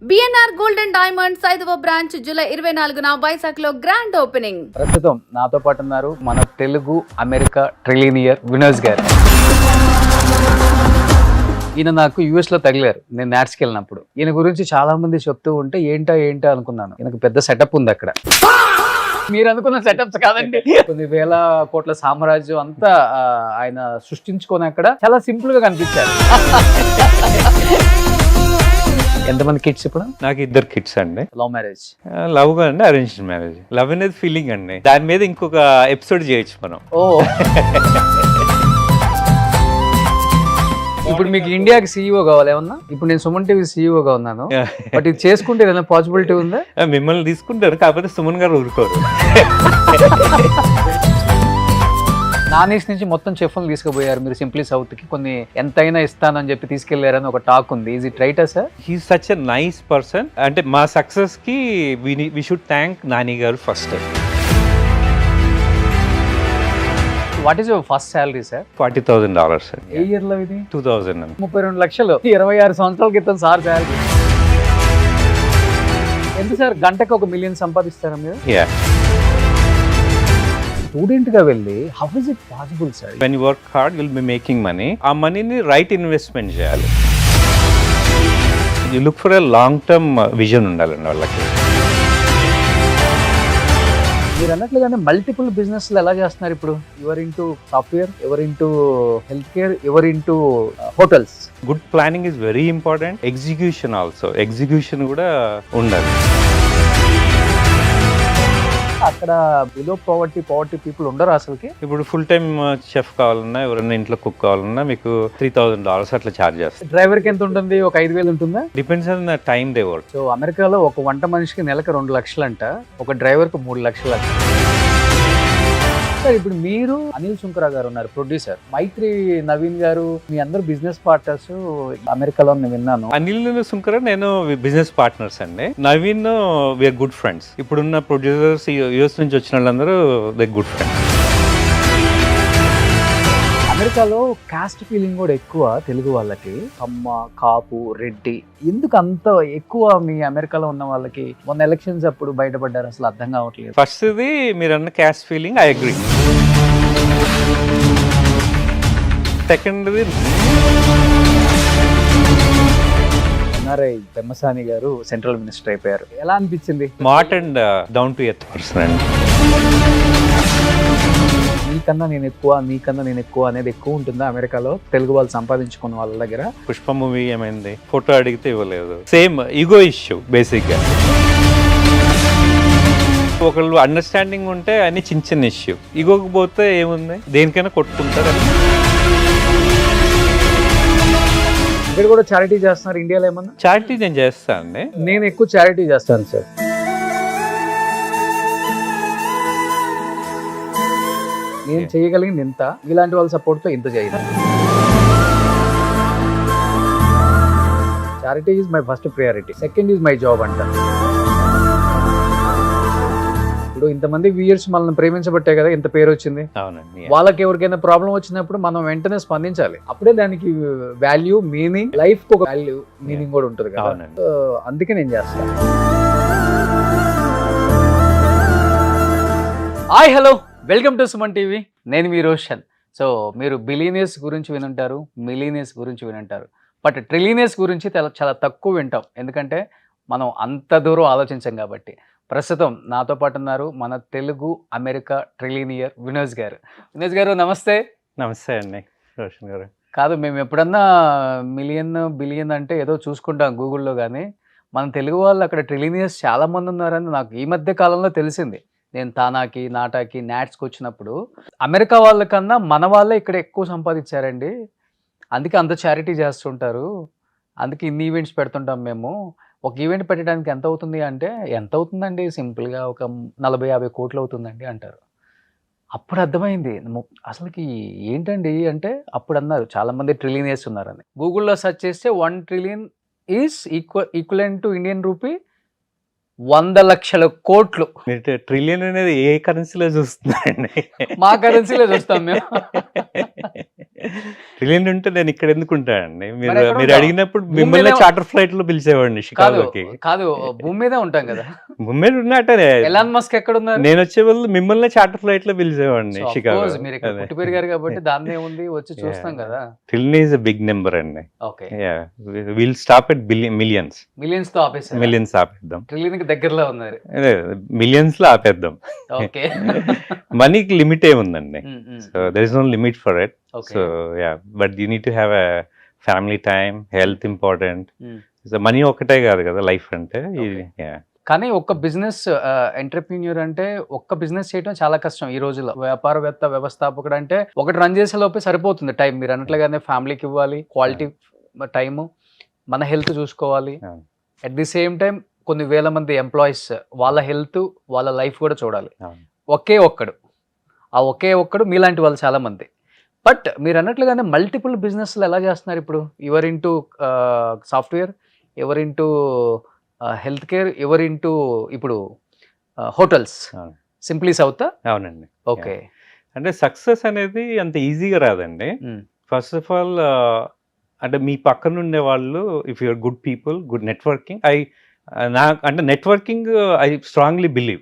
BNR gold and diamonds 5వ branch July 24న Vizag లో grand opening. ప్రస్తుతం నాతో పాటు ఉన్నారు మన తెలుగు అమెరికా ట్రిలినియర్ వినోజ్ గారు. ఈయన నాకు యుఎస్ లో తగిలారు నేను నాట్స్కి వెళ్ళినప్పుడు. ఈయన గురించి చాలా మంది చెప్తూ ఉంటే ఏంటా అనుకున్నాను. ఈయనకు పెద్ద సెటప్ ఉంది అక్కడ. మీరు అనుకున్న సెటప్స్ కాదండి, కొన్ని వేల కోట్ల సామ్రాజ్యం అంతా ఆయన సృష్టించుకొని అక్కడ చాలా సింపుల్ గా కనిపించారు. ఎంతమంది కిడ్స్ ఇప్పుడు? నాకు 2 కిడ్స్ అండి. Love marriage? లవ్ అండి, అరేంజ్డ్ మ్యారేజ్. లవ్ అనేది ఫీలింగ్ అండి, దాని మీద ఇంకొక ఎపిసోడ్ చేయొచ్చు మనం. ఓ ఇప్పుడు మీకు ఇండియాకి సీఈఓ కావాలి ఏమన్నా? ఇప్పుడు నేను సుమన్ టీవీ సీఈఓగా ఉన్నాను, బట్ ఇది చేసుకుంటే ఏదైనా పాసిబిలిటీ ఉందా? మిమ్మల్ని తీసుకుంటారు, కాకపోతే సుమన్ గారు ఊరుకోరు. నాన్ ఈస్ట్ నుంచి మొత్తం చెఫ్లు తీసుకుపోయారు మీరు సింప్లీ సౌత్ కి. కొన్ని ఎంతైనా ఇస్తానని చెప్పి తీసుకెళ్లారని ఒక టాక్ ఉంది. ఈజ్ ఇట్ రైటా sir? He such a nice person. అంటే మా సక్సెస్ కి వి షుడ్ థ్యాంక్ నాని గారు first. What is your first salary sir? $40,000 A year లో ఇది? 2000. 32 లక్షలు 26 సంవత్సరాల క్రితం సార్ సాలరీ. ఎంత సార్ గంటకు $1 million సంపాదిస్తారా మీరు? స్టూడెంట్ గా వెళ్ళి how is it possible sir? When you work hard will be making money. ఆ మనీని రైట్ ఇన్వెస్ట్మెంట్ చేయాలి. You look for a long term vision ఉండాలండి వాళ్ళకి. మీరు అన్నట్లుగానే మల్టిపుల్ బిజినెస్ ఎలా చేస్తున్నారు ఇప్పుడు? Your into software, ever into health care, ever into hotels. Good planning is very important. Execution also, execution కూడా ఉండాలి. అక్కడ బిలో పవర్టీ పీపుల్ ఉండరు అసలుకి. ఇప్పుడు ఫుల్ టైమ్ చెఫ్ కావాలన్నా, ఎవరైనా ఇంట్లో కుక్ కావాలన్నా మీకు $3,000 అట్లా ఛార్జ్ చేస్తారు. డ్రైవర్ కి ఎంత ఉంటుంది? ఒక 5,000 ఉంటుందా? Depends on the time they work. So అమెరికాలో ఒక వంట మనిషికి నెలకు 2 లక్షలు అంట, ఒక డ్రైవర్ కు 3 లక్షలు అంట. సార్ ఇప్పుడు మీరు అనిల్ సుంకరా గారు ఉన్నారు ప్రొడ్యూసర్, మైత్రి నవీన్ గారు, మీ అందరు బిజినెస్ పార్ట్నర్స్ అమెరికాలో నేను విన్నాను. అనిల్ సుంకర నేను బిజినెస్ పార్ట్నర్స్ అండి. Naveen we are good friends. ఇప్పుడున్న ప్రొడ్యూసర్స్ యుఎస్ నుంచి వచ్చిన వాళ్ళందరూ దే గుడ్ ఫ్రెండ్స్. అమెరికాలో కాస్ట్ ఫీలింగ్ కూడా ఎక్కువ తెలుగు వాళ్ళకి. కమ్మ, కాపు, రెడ్డి ఎందుకు అంత ఎక్కువ మీ అమెరికాలో ఉన్న వాళ్ళకి? మొన్న ఎలక్షన్స్ అప్పుడు బయటపడ్డారు, అసలు అర్థం కావట్లేదు. ఫస్ట్ ఇది మీరు అన్న caste feeling, I agree. Second NRI Pemmasani గారు సెంట్రల్ మినిస్టర్ అయిపోయారు. ఎలా అనిపించింది? Smart and down to earth person అండి. నీకన్నా నేను ఎక్కువ, నీకన్నా నేను ఎక్కువ అనేది ఎక్కువ ఉంటుందా అమెరికాలో తెలుగు వాళ్ళు సంపాదించుకున్న వాళ్ళ దగ్గర? పుష్ప మూవీ ఏమైంది, ఫోటో అడిగితే ఇవ్వలేదు. సేమ్ ఈగో ఇష్యూ బేసిక్ గా. ఒకళ్ళు అండర్స్టాండింగ్ ఉంటే అన్ని చిన్న ఇష్యూ. ఈగోకి పోతే ఏముంది, దేనికైనా కొట్టుకుంటారు. ఇక్కడ కూడా చారిటీ చేస్తున్నారు ఇండియాలో ఏమన్నా? చారిటీ నేను చేస్తా అండి. నేను ఎక్కువ చారిటీ చేస్తాను సార్. నేను చేయగలిగింది ఇంత, ఇలాంటి వాళ్ళ సపోర్ట్తో ఇంత చేయను. Charity is my first priority, second is my job అంట. ఇప్పుడు ఇంతమంది వ్యూయర్స్ మనల్ని ప్రేమించబట్టే కదా ఇంత పేరు వచ్చింది. అవునండి. వాళ్ళకి ఎవరికైనా ప్రాబ్లం వచ్చినప్పుడు మనం వెంటనే స్పందించాలి. అప్పుడే దానికి వాల్యూ, మీనింగ్, లైఫ్ కు ఒక వాల్యూ, మీనింగ్ కూడా ఉంటుంది కదా. అందుకే నేను చేస్తాను. Hi, hello, welcome to Suman TV. నేను మీ రోషన్. సో మీరు బిలియనర్స్ గురించి వినుంటారు, మిలియనర్స్ గురించి వినుంటారు, బట్ ట్రిలియనర్స్ గురించి చాలా తక్కువ వింటాం, ఎందుకంటే మనం అంత దూరం ఆలోచించాం కాబట్టి. ప్రస్తుతం నాతో పాటు ఉన్నారు మన తెలుగు అమెరికా ట్రిలినియర్ వినోజ్ గారు. వినోజ్ గారు నమస్తే. నమస్తే అండి రోషన్ గారు. కాదు, మేము ఎప్పుడన్నా మిలియన్ బిలియన్ అంటే ఏదో చూసుకుంటాం గూగుల్లో, కానీ మన తెలుగు వాళ్ళు అక్కడ ట్రిలినియర్స్ చాలా మంది ఉన్నారని నాకు ఈ మధ్య కాలంలో తెలిసింది. నేను తానాకి, నాటాకి, నాట్స్కి వచ్చినప్పుడు అమెరికా వాళ్ళకన్నా మన వాళ్ళే ఇక్కడ ఎక్కువ సంపాదించారండి, అందుకే అంత చారిటీ చేస్తుంటారు, అందుకే ఇన్ని ఈవెంట్స్ పెడుతుంటాం మేము. ఒక ఈవెంట్ పెట్టడానికి ఎంత అవుతుంది అంటే, ఎంత అవుతుందండి, సింపుల్గా ఒక 40-50 కోట్లు అవుతుందండి అంటారు. అప్పుడు అర్థమైంది అసలుకి ఏంటండి అంటే, అప్పుడు అన్నారు చాలామంది ట్రిలియనర్స్ ఉన్నారని. గూగుల్లో సెర్చ్ చేస్తే 1 trillion is equivalent to Indian rupee 100 లక్షల కోట్లు. ట్రిలియన్ అనేది ఏ కరెన్సీలో చూస్తున్నారండి? మా కరెన్సీలో చూస్తాం మేము. ట్రిలియన్ ఉంటే నేను ఇక్కడ ఎందుకు ఉంటానండి? మీరు ఎక్కడ మీరు ఉంటావు? అడిగినప్పుడు భూమి మిమ్మల్ని మీద- చార్టర్ ఫ్లైట్ లో పిలిచేవాడిని కాదు షికాగోకి. కాదు భూమి మీదే ఉంటాం కదా. ముమ్మేరు ఉన్నట్టే ఎలాన్ మస్క్ ఎక్కడ ఉన్నారు? నేను వచ్చే వాళ్ళు మిమ్మల్ని చార్టర్ ఫ్లైట్ లో పిలిచేవాడిని So, of షికాగో. course, మీరు ఇక్కడ పుట్టి పెరిగారు కాబట్టి దాన్ని ఏముంది వచ్చి చూస్తాం కదా. Trillion is a big number అండి. Okay, will stop at millions. Millions తో ఆపేసారు. మిలియన్స్ ఆపేద్దాం, ట్రిలియన్ కి దగ్గరలో ఉన్నారు. మిలియన్స్ లో ఆపేద్దాం. ఓకే. మనీకి లిమిట్ ఏముందండి? So there is no limit for it. Okay. So but you need to have a family time, health important. Money ఒకటే కాదు కదా లైఫ్ అంటే. కానీ ఒక్క బిజినెస్ ఎంటర్ప్రీన్యూర్ అంటే ఒక్క బిజినెస్ చేయడం చాలా కష్టం ఈ రోజుల్లో. వ్యాపారవేత్త, వ్యవస్థాపకుడు అంటే ఒకటి రన్ చేసే లోపే సరిపోతుంది టైం. మీరు అన్నట్లుగానే ఫ్యామిలీకి ఇవ్వాలి క్వాలిటీ టైము, మన హెల్త్ చూసుకోవాలి. అట్ ది సేమ్ టైం కొన్ని వేల మంది ఎంప్లాయీస్, వాళ్ళ హెల్త్, వాళ్ళ లైఫ్ కూడా చూడాలి. ఒకే ఒక్కడు మీలాంటి వాళ్ళు చాలా మంది. బట్ మీరు అన్నట్లుగానే మల్టిపుల్ బిజినెస్లు ఎలా చేస్తున్నారు ఇప్పుడు? Ever into software, ever into health care, ever into ఇప్పుడు హోటల్స్. Simply south. అవునండి. ఓకే. అంటే సక్సెస్ అనేది అంత ఈజీగా రాదండి. ఫస్ట్ ఆఫ్ ఆల్ అంటే మీ పక్కన ఉండే వాళ్ళు, if you're good people, good networking. అంటే నెట్వర్కింగ్ ఐ స్ట్రాంగ్లీ బిలీవ్.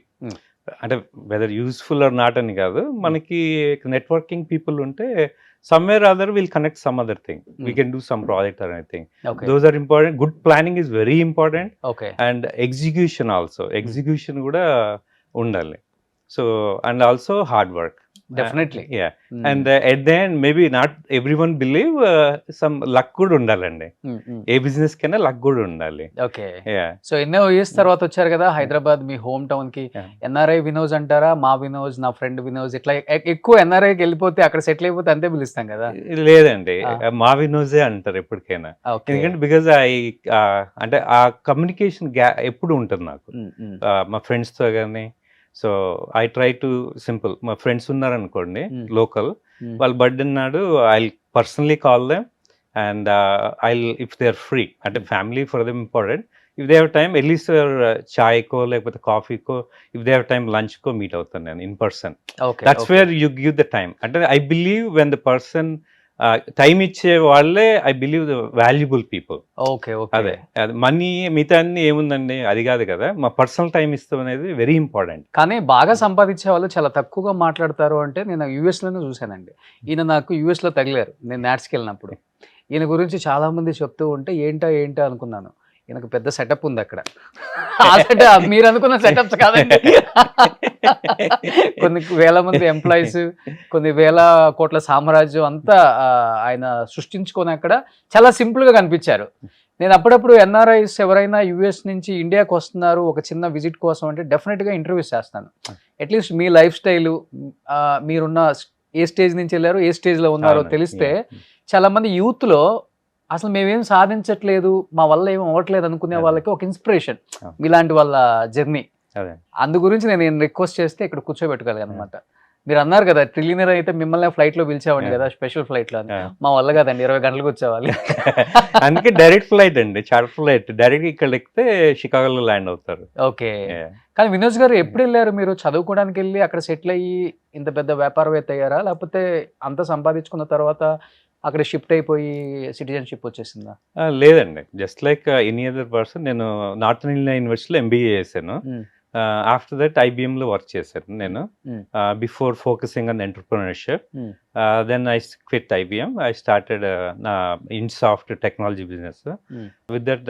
అంటే వెదర్ యూస్ఫుల్ ఆర్ నాట్ అని కాదు, మనకి నెట్వర్కింగ్ పీపుల్ ఉంటే somewhere other we'll connect some other thing. We can do some project or anything. Okay. Those are important. Good planning is very important. Okay. And execution also. Execution kuda undali. So, and also hard work. Definitely. Yeah. And at the end, maybe not everyone believe some luck good undalandi. A business కైనా luck కూడా ఉండాలి. Okay. Yeah. So ఎన్నో years తర్వాత వచ్చారు కదా హైదరాబాద్, మీ home town కి. NRI వినోజ్ అంటారా? మా వినోజ్, నా ఫ్రెండ్ వినోజ్, ఇట్లా ఎక్కువ ఎన్ఆర్ఐకి వెళ్ళిపోతే అక్కడ సెటిల్ అయిపోతే అంతే పిలుస్తాం కదా. లేదండి, మా వినోజే అంటారు ఎప్పటికైనా. Okay. ఎందుకంటే బికాజ్ అంటే ఆ కమ్యూనికేషన్ ఎప్పుడు ఉంటుంది నాకు మా ఫ్రెండ్స్ తో కానీ. So I try to simple, మా ఫ్రెండ్స్ ఉన్నారనుకోండి లోకల్, వాళ్ళ బర్త్డే నాడు I personally call them and if they are free, అంటే family for them important. If they have time at least చాయ్కో లేకపోతే కాఫీకో, ఇఫ్ దే హ్యావ్ టైమ్ లంచ్కో మీట్ అవుతాను నేను in person. That's where you give the time. అంటే I believe when the person time ఇచ్చే వాళ్ళే I believe the valuable people. Okay. అదే మనీ మిగతా అన్ని ఏముందండి, అది కాదు కదా. మా పర్సనల్ టైం ఇస్తాం అనేది వెరీ ఇంపార్టెంట్. కానీ బాగా సంపాదించే వాళ్ళు చాలా తక్కువగా మాట్లాడతారు అంటే నేను యుఎస్ లోనే చూశానండి. ఈయన నాకు యుఎస్ లో తగిలారు నేను నాట్స్కి వెళ్ళినప్పుడు. ఈయన గురించి చాలా మంది చెప్తూ ఉంటే ఏంటా అనుకున్నాను. ఈయనకు పెద్ద సెటప్ ఉంది అక్కడ. ఆ సెటప్ మీరు అనుకున్న సెటప్స్ కాదండి. కొన్ని వేల మంది ఎంప్లాయీస్, కొన్ని వేల కోట్ల సామ్రాజ్యం అంతా ఆయన సృష్టించుకొని అక్కడ చాలా సింపుల్ గా కనిపించారు. నేను అప్పుడప్పుడు ఎన్ఆర్ఐస్ ఎవరైనా యుఎస్ నుంచి ఇండియాకి వస్తున్నారు ఒక చిన్న విజిట్ కోసం అంటే డెఫినెట్గా ఇంటర్వ్యూస్ చేస్తాను. అట్లీస్ట్ మీ లైఫ్ స్టైల్, మీరున్న ఏ స్టేజ్ నుంచి వెళ్ళారు, ఏ స్టేజ్లో ఉన్నారో తెలిస్తే చాలా మంది యూత్లో అసలు మేమేం సాధించట్లేదు, మా వల్ల ఏం అవ్వట్లేదు అనుకునే వాళ్ళకి ఒక ఇన్స్పిరేషన్ మీలాంటి వాళ్ళ జర్నీ. అందు గురించి నేను రిక్వెస్ట్ చేస్తే ఇక్కడ కూర్చోబెట్టుకోగలిగాను అనమాట. మీరు అన్నారు కదా ట్రిలియనర్ అయితే మిమ్మల్ని ఫ్లైట్ లో పిలిచావండి కదా, స్పెషల్ ఫ్లైట్ లో. మా వల్ల కదండి, 20 గంటలకు వచ్చేవాలి. అందుకే డైరెక్ట్ ఫ్లైట్ అండి, చార్టర్ ఫ్లైట్. డైరెక్ట్ ఇక్కడ ఎక్కితే షికాగోలో ల్యాండ్ అవుతారు. ఓకే. కానీ వినోజ్ గారు ఎప్పుడు వెళ్ళారు? మీరు చదువుకోవడానికి వెళ్ళి అక్కడ సెటిల్ అయ్యి ఇంత పెద్ద వ్యాపారవేత్త అయ్యారా, లేకపోతే అంత సంపాదించుకున్న తర్వాత అక్కడ షిఫ్ట్ అయిపోయి సిటిజన్షిప్ వచ్చేసిందా? లేదండి, just like any other person. నేను నార్థన్ ఇండియా యూనివర్సిటీలో ఎంబీఏ చేశాను. ఆఫ్టర్ దట్ ఐబిఎంలో వర్క్ చేశాను నేను, before focusing on entrepreneurship. Then I quit IBM. I started నా InSoft technology business. With that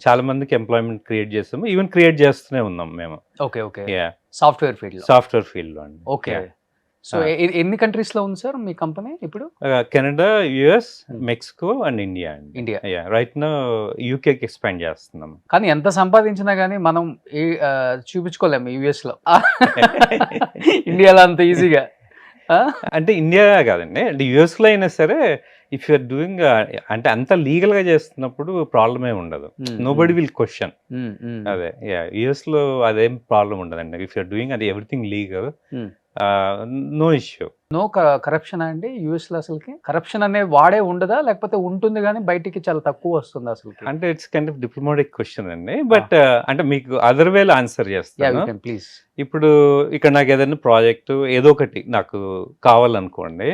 చాలా మందికి ఎంప్లాయ్మెంట్ క్రియేట్ చేస్తాము, ఈవెన్ క్రియేట్ చేస్తూనే ఉన్నాం మేము. ఓకే. ఓకే. సాఫ్ట్వేర్ ఫీల్డ్ లో అండి. ఓకే. సో ఎన్ని కంట్రీస్ లో ఉంది సార్ మీ కంపెనీ ఇప్పుడు? Canada, US, Mexico and India. Right now యూకేకి ఎక్స్పాండ్ చేస్తున్నాం. కానీ ఎంత సంపాదించినా కానీ మనం చూపించుకోలేము యుఎస్ లో, ఇండియాలో అంత ఈజీగా. అంటే ఇండియా కాదండి, అంటే యుఎస్ లో అయినా సరే ఇఫ్ యూఆర్ డూయింగ్ అంటే అంత లీగల్ గా చేస్తున్నప్పుడు ప్రాబ్లమ్ ఏమి ఉండదు. నో బడి విల్ క్వశ్చన్. అదే యుఎస్ లో అదేం ప్రాబ్లం ఉండదండి. ఇఫ్ యూఆర్ డూయింగ్ అది everything legal, no issue. No corruption అండి యుఎస్ లో? అసలుకి కరప్షన్ అనే వాడే ఉండదా, లేకపోతే ఉంటుంది కానీ బయటికి చాలా తక్కువ వస్తుంది అసలు? అంటే it's kind of diplomatic question అండి, బట్ అంటే మీకు అదర్ వేలో ఆన్సర్ చేస్తాను. ప్లీజ్. ఇప్పుడు ఇక్కడ నాకు ఏదైనా ప్రాజెక్టు ఏదో ఒకటి నాకు కావాలనుకోండి,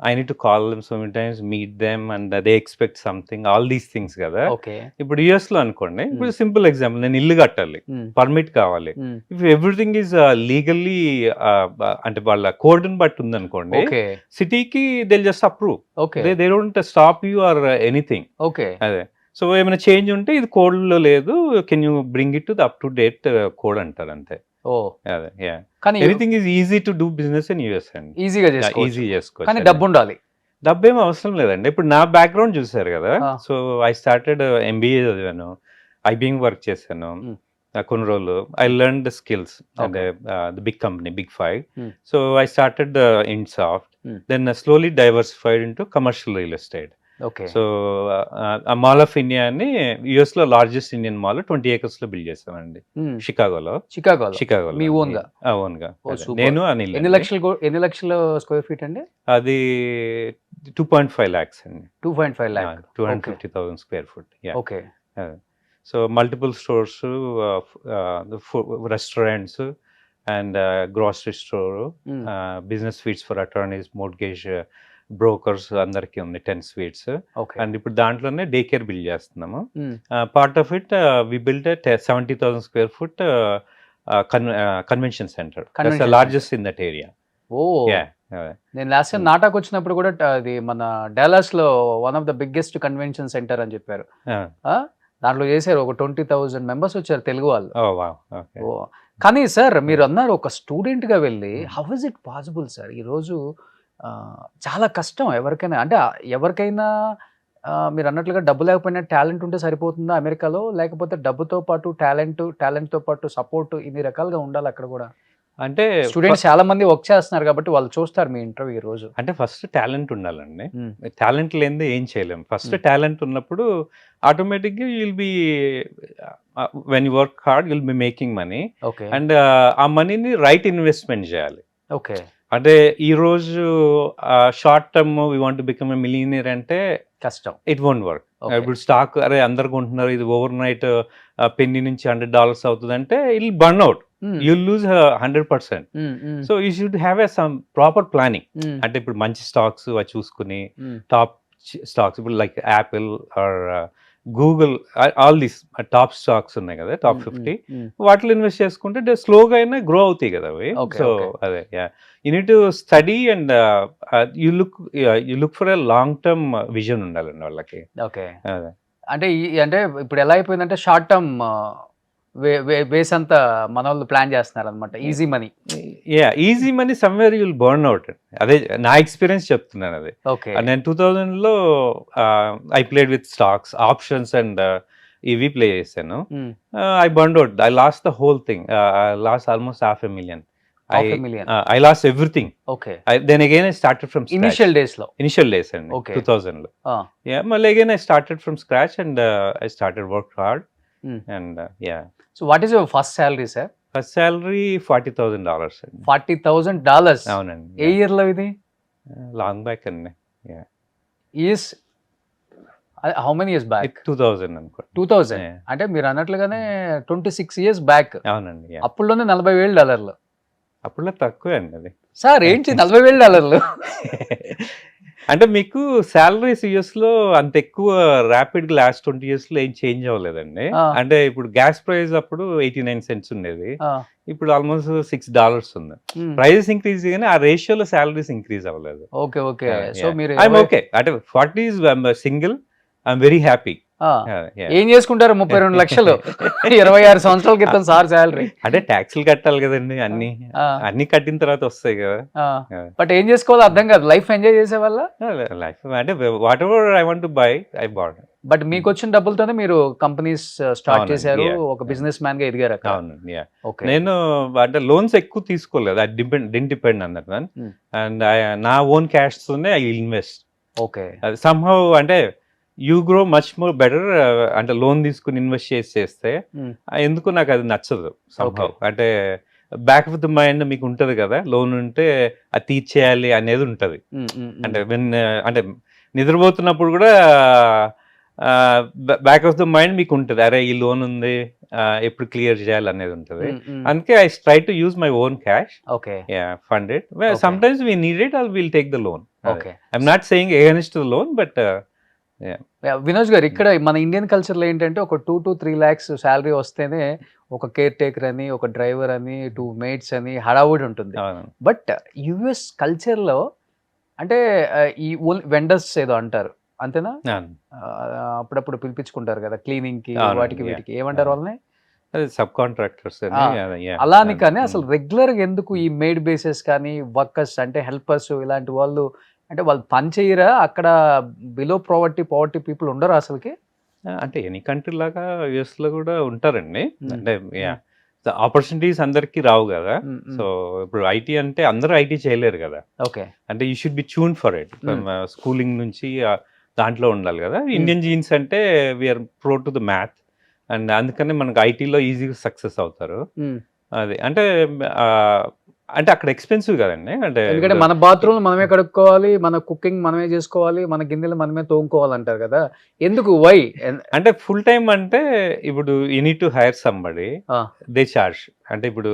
I need to call them so many times, meet them, and they expect something, all these things కదా. ఓకే ఇప్పుడు యుఎస్ లో అనుకోండి, ఇప్పుడు సింపుల్ ఎగ్జాంపుల్, నేను ఇల్లు కట్టాలి, పర్మిట్ కావాలి. ఇఫ్ ఎవ్రీథింగ్ ఈజ్ లీగల్లీ అంటే వాళ్ళ కోడ్ ని బట్టి ఉంది అనుకోండి, ఓకే సిటీకి they just approve, okay they don't stop you or anything. Okay అదే, సో ఏమైనా చేంజ్ ఉంటే ఇది కోడ్ లో లేదు, can you bring it to the up to date code అంటారు అంతే. ఓ అదే, యా, కానీ anything is easy to do business in US అండి. ఈజీగా ఈజీ చేసుకోవచ్చు చేసుకోవచ్చు, కానీ డబ్బు ఉండాలి. డబ్బు ఏం అవసరం లేదండి. ఇప్పుడు నా బ్యాక్గ్రౌండ్ చూసారు కదా, సో ఐ స్టార్టెడ్ ఎంబీఏ చదివాను, ఐబిఎం వర్క్ చేశాను కొన్ని రోజులు. ఐ లెర్న్ ద స్కిల్స్ అంటే the big company, big 5. So I started InSoft, then slowly diversified into commercial real estate. Okay so uh mall of India అని US లో largest Indian mall 20 acres లో build చేశానండి, షికాగోలో. చికాగోలో మీ own గా? Own గా. ఓ, super. నేను అనిల్. ఎన్ని లక్షల స్క్వేర్ ఫీట్ అండి? అది 2.5 lakhs అండి, 2.5 lakh, 250,000 square foot. Yeah. Okay So multiple stores, restaurants, and grocery store, business suites for attorneys, mortgage brokers, అందరికి ఉంది 10 suites. ఓకే అండ్ ఇప్పుడు దాంట్లోనే డే కేర్ బిల్డ్ చేస్తున్నాము. Part of it we build 70,000 square foot convention centre, largest in that area. Oh, నేను last time నాటాకు వచ్చినప్పుడు కూడా అది మన డాలస్ లో one of the biggest convention centre అని చెప్పారు. దాంట్లో చేశారు, ఒక 20,000 members వచ్చారు తెలుగు వాళ్ళు. ఓ, కానీ సార్ మీరు అన్నారు ఒక స్టూడెంట్ గా వెళ్ళి, how is it possible sir? ఈరోజు చాలా కష్టం ఎవరికైనా, అంటే ఎవరికైనా మీరు అన్నట్లుగా డబ్బు లేకపోయినా టాలెంట్ ఉంటే సరిపోతుందా అమెరికాలో? లేకపోతే డబ్బుతో పాటు టాలెంట్తో పాటు సపోర్ట్ ఇన్ని రకాలుగా ఉండాలి అక్కడ కూడా? అంటే స్టూడెంట్స్ చాలా మంది వర్క్ చేస్తున్నారు కాబట్టి వాళ్ళు చూస్తారు మీ ఇంటర్వ్యూ ఈ రోజు. అంటే ఫస్ట్ టాలెంట్ ఉండాలండి, టాలెంట్ లేనిదే ఏం చేయలేము. ఫస్ట్ టాలెంట్ ఉన్నప్పుడు ఆటోమేటిక్గా you'll be, when you work hard you'll be making money. Okay, and uh మనీని రైట్ ఇన్వెస్ట్మెంట్ చేయాలి. ఓకే, అంటే ఈ రోజు short term we want to become a millionaire అంటే కష్టం, ఇట్ వోంట్ వర్క్. ఇప్పుడు స్టాక్ అరే అందరు కొంటున్నారు, ఇది ఓవర్ నైట్ పెన్నీ నుంచి $100 అవుతుంది అంటే it will burn out, you lose 100%. So you should have a some proper planning. అంటే ఇప్పుడు మంచి స్టాక్స్ అవి చూసుకుని, టాప్ స్టాక్స్ ఇప్పుడు like Apple are Google, all these top stocks ఉన్నాయి కదా, టాప్ 50, వాటిలో ఇన్వెస్ట్ చేసుకుంటే స్లోగా అయినా గ్రో అవుతాయి కదా అవి. సో అదే, you need to study and you look for a long term vision ఉండాలండి వాళ్ళకి. ఓకే, అదే, అంటే అంటే ఇప్పుడు ఎలా అయిపోయిందంటే షార్ట్ టర్మ్ వేస్ అంతా మన వాళ్ళు ప్లాన్ చేస్తున్నారు అనమాట, easy money. Easy money somewhere you'll burn out. అదే నా ఎక్స్పీరియన్స్ చెప్తున్నాను. అదే, ఓకే, నేను 2000లో I played with stocks, options and ఇవి ప్లే చేశాను. I burn out, I lost the whole thing, I lost almost $500,000. I lost everything. Okay. Then again I started from scratch. Initial days అండి, Okay. 2000లో. మళ్ళీ again I started from scratch and I started work hard. And So what is your first salary, sir? First salary $40,000 అండి. $40,000. అవునండి. ఏ year లో ఇది? Long back అండి. Is how many years back? 2000 అనుకో. 2000 అంటే మీరు అన్నట్లుగానే 26 years బ్యాక్. అవునండి. అప్పుడులోనే $40,000. అప్పుడులో తక్కువే అండి అది. సార్ ఏంటి $40,000? అంటే మీకు సాలరీస్ యుఎస్ లో అంత ఎక్కువ ర్యాపిడ్ గా లాస్ట్ 20 years లో ఏం చేంజ్ అవ్వలేదండి. అంటే ఇప్పుడు గ్యాస్ ప్రైస్ అప్పుడు 89 cents ఉండేది, ఇప్పుడు ఆల్మోస్ట్ $6 ఉంది. ప్రైజెస్ ఇంక్రీజ్ కానీ ఆ రేషియోలో సాలరీస్ ఇంక్రీజ్ అవ్వలేదు. Okay, okay. సో మీరు ఐఎమ్ ఓకే, అంటే 40 సింగిల్, ఐఎమ్ వెరీ హ్యాపీ. ఏం చేసుకుంటారు 32 లక్షలు 26 సంవత్సరాల క్రితం సార్ శాలరీ? అంటే ట్యాక్స్లు కట్టాలి కదండి, అన్ని కట్టిన తర్వాత వస్తాయి కదా. బట్ ఏం చేసుకోవాలో అర్థం కాదు, లైఫ్ ఎంజాయ్ చేసే వల్ల లైఫ్ అంటే what ever I want to buy I bought. But మీకు వచ్చిన డబ్బులతోనే మీరు కంపెనీస్ స్టార్ట్ చేశారు, ఒక బిజినెస్ మ్యాన్ గా ఎదిగారు. అవునండి. నేను అంటే లోన్స్ ఎక్కువ తీసుకోలేదు, అది డిపెండ్ అన్నట్టు. అండ్ నా ఓన్ క్యాష్ తోనే ఐ ఇన్వెస్ట్. ఓకే, సమ్హౌ అంటే you grow much more better. అంటే లోన్ తీసుకుని ఇన్వెస్ట్ చేస్తే ఎందుకు నాకు అది నచ్చదు సంహౌ. అంటే బ్యాక్ ఆఫ్ ద మైండ్ మీకు ఉంటది కదా, లోన్ ఉంటే అది తీర్చేయాలి అనేది ఉంటది. అంటే అంటే నిద్రపోతున్నప్పుడు కూడా బ్యాక్ ఆఫ్ ద మైండ్ మీకు ఉంటుంది, అరే ఈ లోన్ ఉంది, ఎప్పుడు క్లియర్ చేయాలి అనేది ఉంటుంది. అందుకే I try to use my own cash, okay fund it. Sometimes we need it, I will take the loan. Okay. I'm not saying against the loan, but Vinoj గారు, ఇక్కడ మన ఇండియన్ కల్చర్లో ఏంటంటే ఒక 2 to 3 lakhs శాలరీ వస్తేనే ఒక care taker అని, ఒక డ్రైవర్ అని, 2 mates అని హడావుడి ఉంటుంది. బట్ యుఎస్ కల్చర్లో అంటే ఈ వెండర్స్ ఏదో అంటారు అంతేనా, అప్పుడప్పుడు పిలిపించుకుంటారు కదా క్లీనింగ్ కి, వాటికి వీటికి ఏమంటారు వాళ్ళని, సబ్ కాంట్రాక్టర్స్. అలా అని. కానీ అసలు రెగ్యులర్ గా ఎందుకు ఈ మేడ్ బేసెస్ కానీ వర్కర్స్ అంటే హెల్పర్స్ ఇలాంటి వాళ్ళు అంటే వాళ్ళు పని చేయరా అక్కడ? బిలో పావర్టీ పీపుల్ ఉండరు అసలుకి? అంటే ఎనీ కంట్రీ లాగా యుఎస్ లో కూడా ఉంటారండి. అంటే ఆపర్చునిటీస్ అందరికి రావు కదా. సో ఇప్పుడు ఐటీ అంటే అందరూ ఐటీ చేయలేరు కదా. ఓకే. అంటే you should be tune for it. Schooling నుంచి దాంట్లో ఉండాలి కదా. ఇండియన్ జీన్స్ అంటే we're pro to the math, and అందుకని మనకు ఐటీలో ఈజీగా సక్సెస్ అవుతారు. అది అంటే అంటే అక్కడ ఎక్స్పెన్సివ్ కదండి. అంటే ఎందుకంటే మన బాత్రూమ్ మనమే కడుక్కోవాలి, మన కుకింగ్ మనమే చేసుకోవాలి, మన గిన్నెలు మనమే తోముకోవాలి అంటారు కదా. ఎందుకు, వై? అంటే ఫుల్ టైం అంటే ఇప్పుడు you need to hire somebody, they charge. అంటే ఇప్పుడు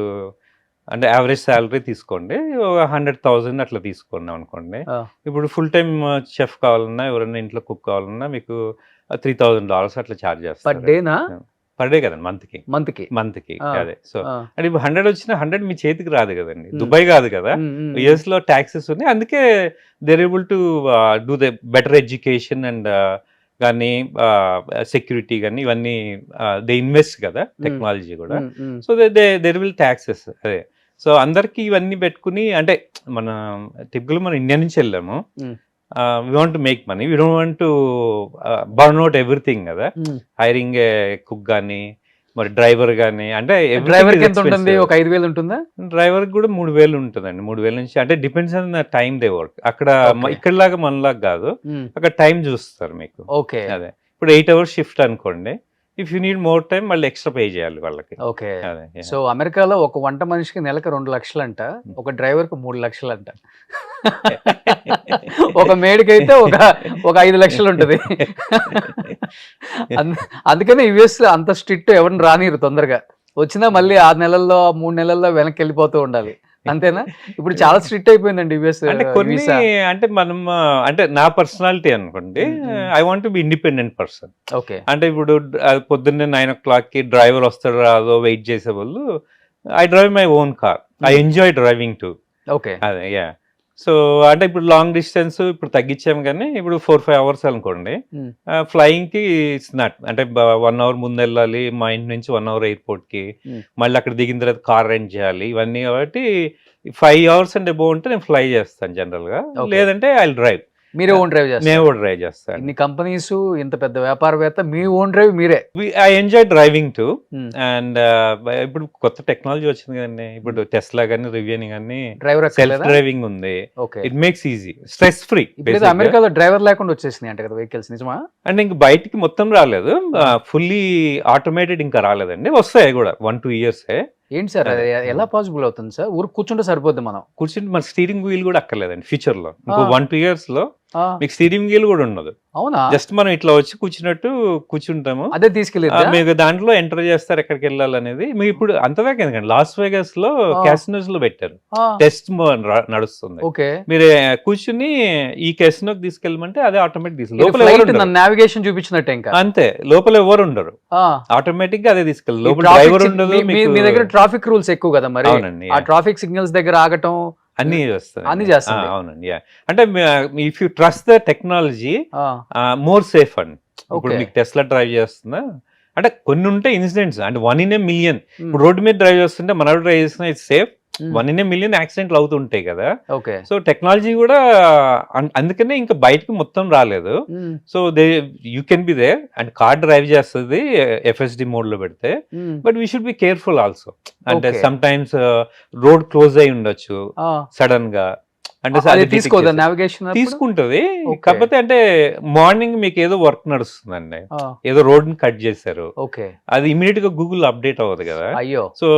అంటే యావరేజ్ శాలరీ తీసుకోండి, 100,000 అట్లా తీసుకున్నాం అనుకోండి. ఇప్పుడు ఫుల్ టైం చెఫ్ కావాలన్నా, ఎవరైనా ఇంట్లో కుక్ కావాలన్నా మీకు $3,000 అట్లా ఛార్జ్ చేస్తారు. పర్ డేనా? పర్ డే కదండి, మంత్కి. అదే. సో అంటే ఇప్పుడు 100 వచ్చిన 100 మీ చేతికి రాదు కదండి. దుబాయ్ కాదు కదా, యుఎస్ లో ట్యాక్సెస్ ఉన్నాయి. అందుకే they're able to do the better education and కానీ సెక్యూరిటీ కానీ ఇవన్నీ దే ఇన్వెస్ట్ కదా, టెక్నాలజీ కూడా. So there will taxes. అదే. సో అందరికి ఇవన్నీ పెట్టుకుని అంటే మన టిపికల్ మన ఇండియా నుంచి వెళ్ళాము, we want to make money, we don't want to burn out everything కదా. హైరింగ్ ఏ కుక్ గానీ మరి డ్రైవర్ గానీ, అంటే డ్రైవర్ ఎంత ఉంటుంది? ఒక 5,000 ఉంటుందా? డ్రైవర్ కూడా 3,000 ఉంటుందండి. 3,000 నుంచి, అంటే depends on the time they work. అక్కడ ఇక్కడలాగా మనలాగా కాదు, అక్కడ టైం చూస్తారు మీకు. ఓకే. అదే. ఇప్పుడు 8 hours షిఫ్ట్ అనుకోండి, if you need more time మళ్ళీ ఎక్స్ట్రా పే చేయాలి వాళ్ళకి. ఓకే. సో అమెరికాలో ఒక వంట మనిషికి నెలకు 2 లక్షలు అంట, ఒక డ్రైవర్ కు 3 లక్షలు అంట, ఒక మేడికి అయితే ఒక 5 లక్షలు ఉంటుంది. అందుకనే యుఎస్ అంత స్ట్రిక్ట్, ఎవరిని రానిరు తొందరగా. వచ్చినా మళ్ళీ 6 నెలల్లో 3 నెలల్లో వెనక్కి వెళ్ళిపోతూ ఉండాలి. అంతేనా? ఇప్పుడు చాలా స్ట్రిక్ట్ అయిపోయిందండి యుఎస్. అంటే కొన్ని అంటే మనం అంటే నా పర్సనాలిటీ అనుకోండి, I want to be independent person. Okay. అంటే ఇప్పుడు పొద్దున్నే 9 o'clock డ్రైవర్ వస్తాడు రాదో వెయిట్ చేసే వాళ్ళు, I drive my own car, I enjoy driving to. Okay. అదే. సో అంటే ఇప్పుడు లాంగ్ డిస్టెన్స్ ఇప్పుడు తగ్గించాము, కానీ ఇప్పుడు 4-5 hours అనుకోండి, ఫ్లయింగ్ కి ఇట్స్ నాట్. అంటే 1 hour ముందు వెళ్ళాలి, మా ఇంటి నుంచి 1 hour ఎయిర్పోర్ట్ కి, మళ్ళీ అక్కడ దిగిన తర్వాత కార్ రెంట్ చేయాలి, ఇవన్నీ. కాబట్టి 5 hours అండ్ అబోవ్ ఉంటే నేను ఫ్లై చేస్తాను జనరల్ గా, లేదంటే ఐ డ్రైవ్. మీరే ఓన్ డ్రైవ్ చేస్తారు? నేను కూడా డ్రైవ్ చేస్తాను. ఇన్ని కంపెనీస్, ఇంత పెద్ద వ్యాపారవేత్త, మీ ఓన్ డ్రైవ్ మీరే? I enjoy driving to. And ఇప్పుడు కొత్త టెక్నాలజీ వచ్చింది కదండి, ఇప్పుడు టెస్లా కానీ రివ్యూని కానీ సెల్ఫ్ డ్రైవింగ్ ఉంది. It makes easy, stress free. అమెరికాలో డ్రైవర్ లేకుండా వచ్చేసినాయి అంటే కదా వెహికల్స్, నిజమా? అంటే ఇంక బయటికి మొత్తం రాలేదు, ఫుల్లీ ఆటోమేటెడ్ ఇంకా రాలేదండి, వస్తాయి కూడా 1-2 years. ఏంటి సార్ ఎలా పాసిబుల్ అవుతుంది సార్? ఊరు కూర్చుంటే సరిపోద్ది, మనం కూర్చుంటే మన స్టీరింగ్ వీల్ కూడా అక్కర్లేదండి ఫ్యూచర్ లో. ఇంకో 1-2 years లో మీకు స్టీరింగ్ వీల్ కూడా ఉండదు. అవునా? జస్ట్ మనం ఇట్లా వచ్చి కూర్చున్నట్టు కూర్చుంటాము, అదే తీసుకెళ్ళి మీకు దాంట్లో ఎంటర్ చేస్తారు ఎక్కడికి వెళ్ళాలనేది. మీకు ఇప్పుడు అంతదాకా ఎందుకండి, లాస్ వేగస్ లో క్యాసినోస్ లో పెట్టారు, టెస్ట్ నడుస్తుంది. మీరు కూర్చుని ఈ క్యాసినోకి తీసుకెళ్ళమంటే అదే ఆటోమేటిక్ తీసుకెళ్ళి నావిగేషన్ చూపించినట్టు, ఇంకా అంతే. లోపల ఎవరు ఉండరు, ఆటోమేటిక్ గా అదే తీసుకెళ్ళి. లోపల డ్రైవర్ ఉండదు. మీ దగ్గర ట్రాఫిక్ రూల్స్ ఎక్కువ కదా మరి, ఆ ట్రాఫిక్ సిగ్నల్స్ దగ్గర ఆగటం అన్ని చేస్తాను. అవునండి. అంటే if you trust the technology, more safe అండి. ఇప్పుడు మీకు టెస్లా డ్రైవ్ చేస్తుందా అంటే కొన్ని ఉంటాయి ఇన్సిడెంట్స్, అంటే 1 in a million. ఇప్పుడు రోడ్డు మీద డ్రైవ్ చేస్తుంటే మన డ్రైవ్ చేస్తున్నా it's safe, 1 in a million యాక్సిడెంట్లు అవుతుంటాయి కదా. సో టెక్నాలజీ కూడా అందుకనే ఇంకా బయటకు మొత్తం రాలేదు. So you can be there and car drive చేస్తుంది FSD మోడ్ లో పెడితే, but we should be careful also. అంటే సమ్ టైమ్స్ రోడ్ క్లోజ్ అయి ఉండొచ్చు సడన్ గా, అంటే తీసుకుంటది. కాకపోతే అంటే మార్నింగ్ మీకు ఏదో వర్క్ నడుస్తుందండి, ఏదో రోడ్ ని కట్ చేశారు, అది ఇమీడియట్ గా గూగుల్ అప్డేట్ అవ్వదు కదా. సో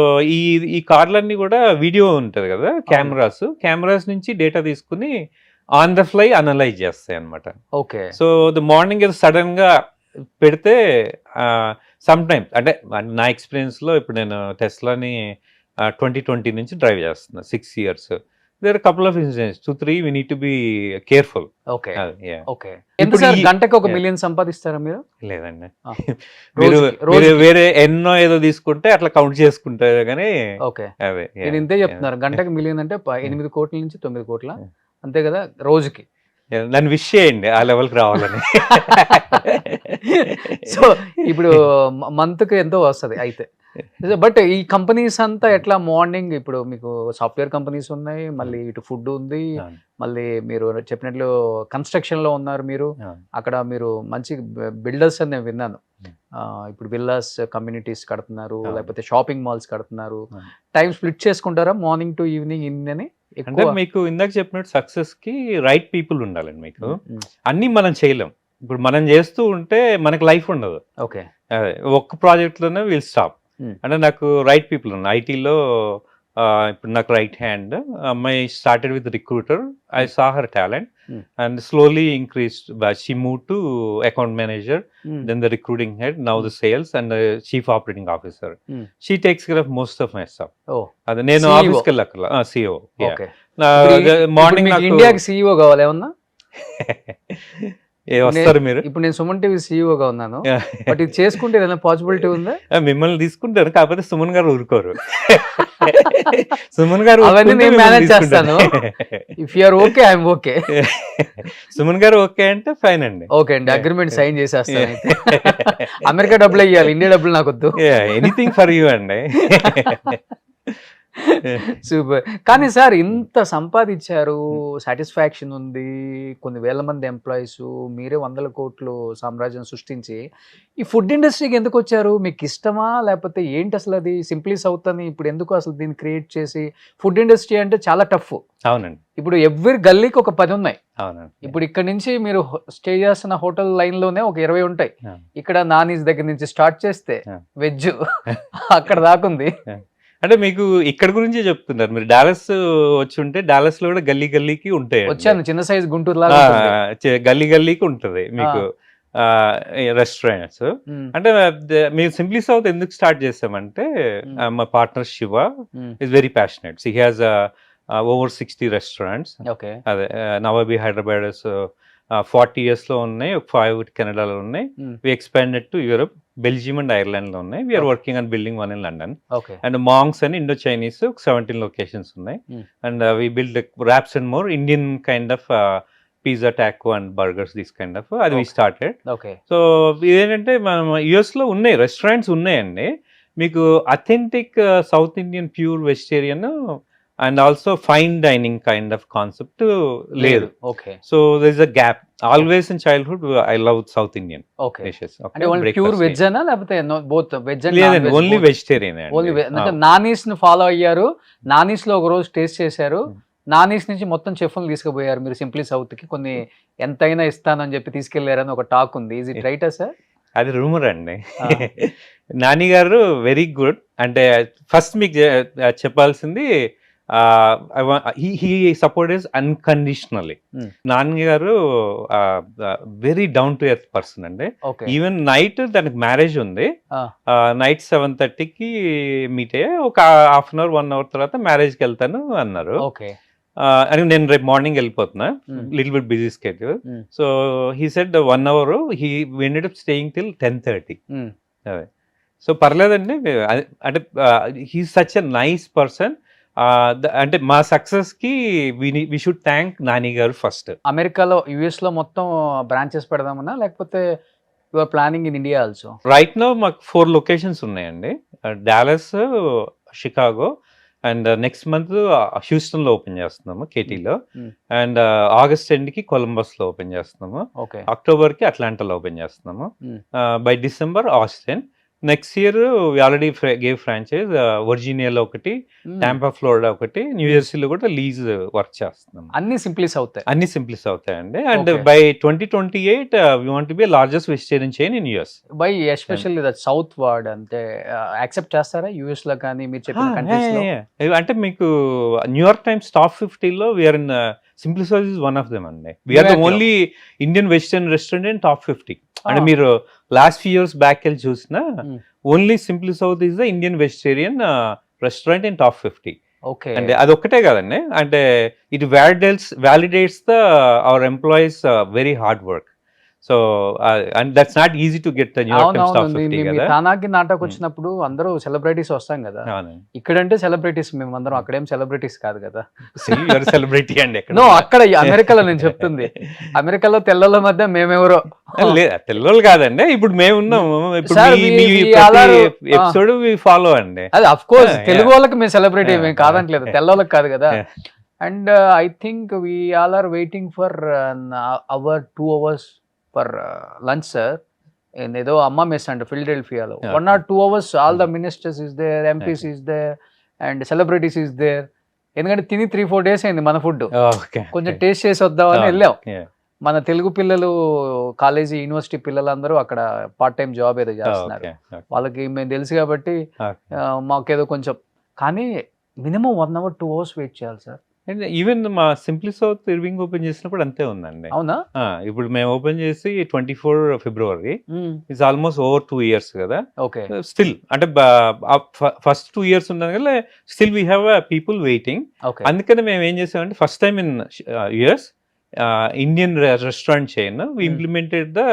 ఈ కార్లన్నీ కూడా వీడియో ఉంటది కదా, కెమెరాస్ నుంచి డేటా తీసుకుని ఆన్ ద ఫ్లై అనలైజ్ చేస్తాయి అనమాట. సో ద మార్నింగ్ ఏదో సడన్ గా పెడితే సమ్ టైమ్స్ అంటే నా ఎక్స్పీరియన్స్లో ఇప్పుడు నేను టెస్లాని 2020 నుంచి డ్రైవ్ చేస్తున్నా 6 years. There couple of incidents 2-3 we need to be careful. Okay okay. ఎంత ఇప్పుడు సార్ ఈ- గంటకి ఒక Yeah. మిలియన్ సంపాదిస్తారా మీరు? లేదండి, ఆ. మీరు రోజుకి? వేరే ఎన్నో ఏదో తీసుకుంటే అట్లా కౌంట్ చేసుకుంటారు కానీ ఓకే. అదే నేను ఇంతే చెప్తున్నారు, గంటకి మిలియన్ అంటే 8 కోట్ల నుంచి 9 కోట్ల అంతే కదా రోజుకి. నన్ను విష్ చేయండి ఆ లెవెల్కి రావాలని. సో ఇప్పుడు మంత్కి ఎంతో వస్తుంది అయితే. బట్ ఈ కంపెనీస్ అంతా ఎట్లా మార్నింగ్ ఇప్పుడు మీకు సాఫ్ట్వేర్ కంపెనీస్ ఉన్నాయి, మళ్ళీ ఇటు ఫుడ్ ఉంది, అవును. మళ్ళీ మీరు చెప్పినట్లు కన్స్ట్రక్షన్ లో ఉన్నారు మీరు. అవును. అక్కడ మీరు మంచి బిల్డర్స్ అని నేను విన్నాను. Hmm. ఇప్పుడు విల్లాస్ కమ్యూనిటీస్ కడుతున్నారు, అవును. లేకపోతే షాపింగ్ మాల్స్ కడుతున్నారు. అవును. టైం స్ప్లిట్ చేసుకుంటారా మార్నింగ్ టు ఈవినింగ్ ఇన్ అని? అంటే మీకు ఇందాక చెప్పినట్టు సక్సెస్ కి రైట్ పీపుల్ ఉండాలండి. మీకు Hmm. అన్ని మనం చేయలేం. ఇప్పుడు మనం చేస్తూ ఉంటే మనకి లైఫ్ ఉండదు. ఓకే. అదే ఒక్క ప్రాజెక్ట్ లోనే విల్ స్టాప్. Hmm. అంటే నాకు రైట్ పీపుల్ ఉన్నారు ఐటీలో. ఇప్పుడు నాకు రైట్ హ్యాండ్ అమ్మాయి started with recruiter. I saw her talent Hmm. And slowly increased. She move to account manager, then the recruiting head, now the sales and the chief operating officer. Hmm. She takes care of most of my stuff. ఓ అదే నేను CEO. ఆఫీస్కి వెళ్ళక్కర్లా. CO. Okay. Morning ఇండియాకి CEO కావాలి ఏమన్నా? వస్తారు మీరు. ఇప్పుడు నేను సుమన్ టీవీ సీఈఓగా ఉన్నాను, బట్ ఇది చేసుకుంటే ఏదైనా పాసిబిలిటీ ఉందా? మిమ్మల్ని తీసుకుంటారు, కాకపోతే సుమన్ గారు ఊరుకోరు. సుమన్ గారు అవన్నీ ఊరుకుంటే నేను మిమ్మల్ని మేనేజ్ చేస్తాను. తీసుకుంటారు. If you're okay I'm okay. Suman గారు ఓకే అంటే ఫైన్ అండి. ఓకే అండి, అగ్రిమెంట్ సైన్ చేసేస్తాను అయితే. అమెరికా డబ్బులు ఇవ్వాలి, ఇండియా డబ్బులు నాకు వద్దు. ఎనీథింగ్ ఫర్ యూ అండి. సూపర్. కానీ సార్ ఇంత సంపాదించారు, సాటిస్ఫాక్షన్ ఉంది, కొన్ని వేల మంది ఎంప్లాయీస్, మీరే 100 కోట్లు సామ్రాజ్యం సృష్టించి ఈ ఫుడ్ ఇండస్ట్రీకి ఎందుకు వచ్చారు? మీకు ఇష్టమా లేకపోతే ఏంటి అసలు? అది సింప్లీ సౌత్ అని ఇప్పుడు ఎందుకు అసలు దీన్ని క్రియేట్ చేసి? ఫుడ్ ఇండస్ట్రీ అంటే చాలా టఫ్. అవునండి. ఇప్పుడు ఎవ్రీ గల్లీకి ఒక 10 ఉన్నాయి. అవునండి. ఇప్పుడు ఇక్కడ నుంచి మీరు స్టే చేస్తున్న హోటల్ లైన్ లోనే ఒక 20 ఉంటాయి. Yeah. ఇక్కడ నానీస్ దగ్గర నుంచి స్టార్ట్ చేస్తే Yeah. వెజ్ అక్కడ దాకుంది. అంటే మీకు ఇక్కడ గురించి చెప్తున్నారు. మీరు డాలస్ వచ్చి ఉంటే డాలస్ లో కూడా గల్లీ గల్లీకి ఉంటాయి. వచ్చాను, చిన్న సైజ్ గుంటూరు లాగా ఉంటుంది. గల్లీ గల్లీకి ఉంటుంది మీకు రెస్టారెంట్స్. అంటే మేము సింప్లీ సౌత్ ఎందుకు స్టార్ట్ చేసామంటే మా partner Shiva is very passionate. He has over 60 restaurants. Okay. అదే నవాబీ హైదరాబాద్ 40 years లో ఉన్నాయి, 5 కెనడాలో ఉన్నాయి. We expanded to Europe, Belgium and Ireland లో ఉన్నాయి. We're working on building one in London. Okay. And మాంగ్స్ అని ఇండో చైనీస్ 17 లొకేషన్స్ ఉన్నాయి. And we build wraps and more Indian kind of pizza, taco and burgers, this kind of అది we started. Okay. So ఇదేంటంటే మనం US లో ఉన్నాయి restaurants ఉన్నాయండి. మీకు authentic South Indian pure vegetarian and also fine dining kind of concept లేదు. Okay. So there is a gap. Always in childhood I love South Indian okay. Dishes. అంటే only pure veg అనా లేకపోతే both veg and లేదండి, only vegetarian. Only అంటే నానీస్ ని follow అయ్యారు, నానీస్ లో ఒక రోజు టేస్ట్ చేశారు, నానీస్ నుంచి మొత్తం చెఫ్లు తీసుకుపోయారు మీరు సింప్లీ సౌత్ కి. కొన్ని ఎంతైనా ఇస్తానని చెప్పి తీసుకెళ్లారని ఒక టాక్ ఉంది. ఈజ్ ఇట్ రైటా సార్? అది రూమర్ అండి. నాని గారు వెరీ గుడ్. అంటే ఫస్ట్ మీకు చెప్పాల్సింది హీ సపోర్ట్ అన్కండిషనల్లీ. నాని గారు very down to earth person అండి. ఈవెన్ నైట్ దానికి మ్యారేజ్ ఉంది, నైట్ 7:30కి మీట్ అయ్యే ఒక హాఫ్ అన్ అవర్ 1 hour తర్వాత మ్యారేజ్కి వెళ్తాను అన్నారు. అని నేను రేపు మార్నింగ్ వెళ్ళిపోతున్నా, little bit busy schedule. So he said 1 hour he ended up staying till 10:30. అదే సో పర్లేదండి. అంటే he such a nice person. అంటే మా సక్సెస్ కి వి షుడ్ థ్యాంక్ నాని గారు ఫస్ట్. అమెరికాలో, యుఎస్ లో మొత్తం బ్రాంచెస్ పెడదామన్నా లేకపోతే you are planning in India also? Right no మాకు 4 లొకేషన్స్ ఉన్నాయండి. Dallas, Chicago and next month Houston లో ఓపెన్ చేస్తున్నాము, కేటీలో. అండ్ ఆగస్ట్ ఎండ్ కి కొలంబస్ లో ఓపెన్ చేస్తున్నాము. అక్టోబర్ కి అట్లాంటాలో ఓపెన్ చేస్తున్నాము. By December Austin. Next year already gave franchise వర్జీనియాలో ఒకటి, టాంపా ఫ్లోరిడా ఒకటి, న్యూజెర్సీలో కూడా లీజ్ వర్క్ చేస్తున్నాం. అన్ని సింప్లీస్ అవుతాయి. అన్ని సింప్లీస్ అవుతాయండి. And by 2028 we want to be largest vegetarian chain in US. By especially that South word అంటే యాక్సెప్ట్ చేస్తారా యుఎస్ లో కానీ మీరు చెప్పిన కంట్రీస్ లో? అంటే మీకు న్యూయార్క్ టైమ్స్ టాప్ 50లో we are in Simply South is one of them అండి. We are the only Indian vegetarian restaurant in top 50. అంటే మీరు లాస్ట్ ఫ్యూ ఇయర్స్ బ్యాక్ వెళ్ళి చూసినా only Simply South is the Indian vegetarian restaurant in top 50. Okay. అంటే అది ఒక్కటే కదండి, అంటే it validates the hour employees very hard work. So and that's not easy to get the New York Times top 50 కదా. తానాకి నాటకు వచ్చినప్పుడు అందరూ సెలబ్రిటీస్ వస్తాం కదా, ఇక్కడంటే సెలబ్రిటీస్ మేము అందరం, అక్కడేం సెలబ్రిటీస్ కాదు కదా. సెలబ్రిటీ అండి నో, అక్కడ అమెరికాలో నేను చెప్తుంది, అమెరికాలో తెల్లల మధ్య మేమెవరో. తెల్లోళ్ళు కాదండి, ఇప్పుడు మేము ఉన్నాము, ఎపిసోడ్ ఫాలో అండి. అది అఫ్ కోర్స్ తెలుగు వాళ్ళకి మేము సెలబ్రిటీ మేము కాదంటలేదు, తెల్లవాళ్ళకి కాదు కదా. And I think we all are waiting for our 2 hours for lunch sir. ఏదో అమ్మ మెస్ అంట ఫిలడెల్ఫియాలో, 1 or 2 hours all the ministers is there, MPs is there and celebrities is there. ఎందుకంటే తిని 3-4 days అయింది మన ఫుడ్, కొంచెం టేస్ట్ చేసి వద్దామని వెళ్ళాం. మన తెలుగు పిల్లలు, కాలేజీ యూనివర్సిటీ పిల్లలందరూ అక్కడ పార్ట్ టైం జాబ్ ఏదో చేస్తున్నారు, వాళ్ళకి మేము తెలుసు కాబట్టి మాకేదో కొంచెం, కానీ మినిమం 1 hour 2 hours వెయిట్ చేయాలి సార్. ఈవెన్ మా సింప్లీ సౌత్ ఇర్వింగ్ ఓపెన్ చేసినప్పుడు అంతే ఉందండి. అవునా? ఇప్పుడు మేము ఓపెన్ చేసి 24 February, it's almost over 2 years కదా. ఓకే. స్టిల్ అంటే ఫస్ట్ 2 years ఉన్నాం కదా, still we have people waiting. అందుకని మేము ఏం చేసామంటే first time in US Indian restaurant chain we implemented the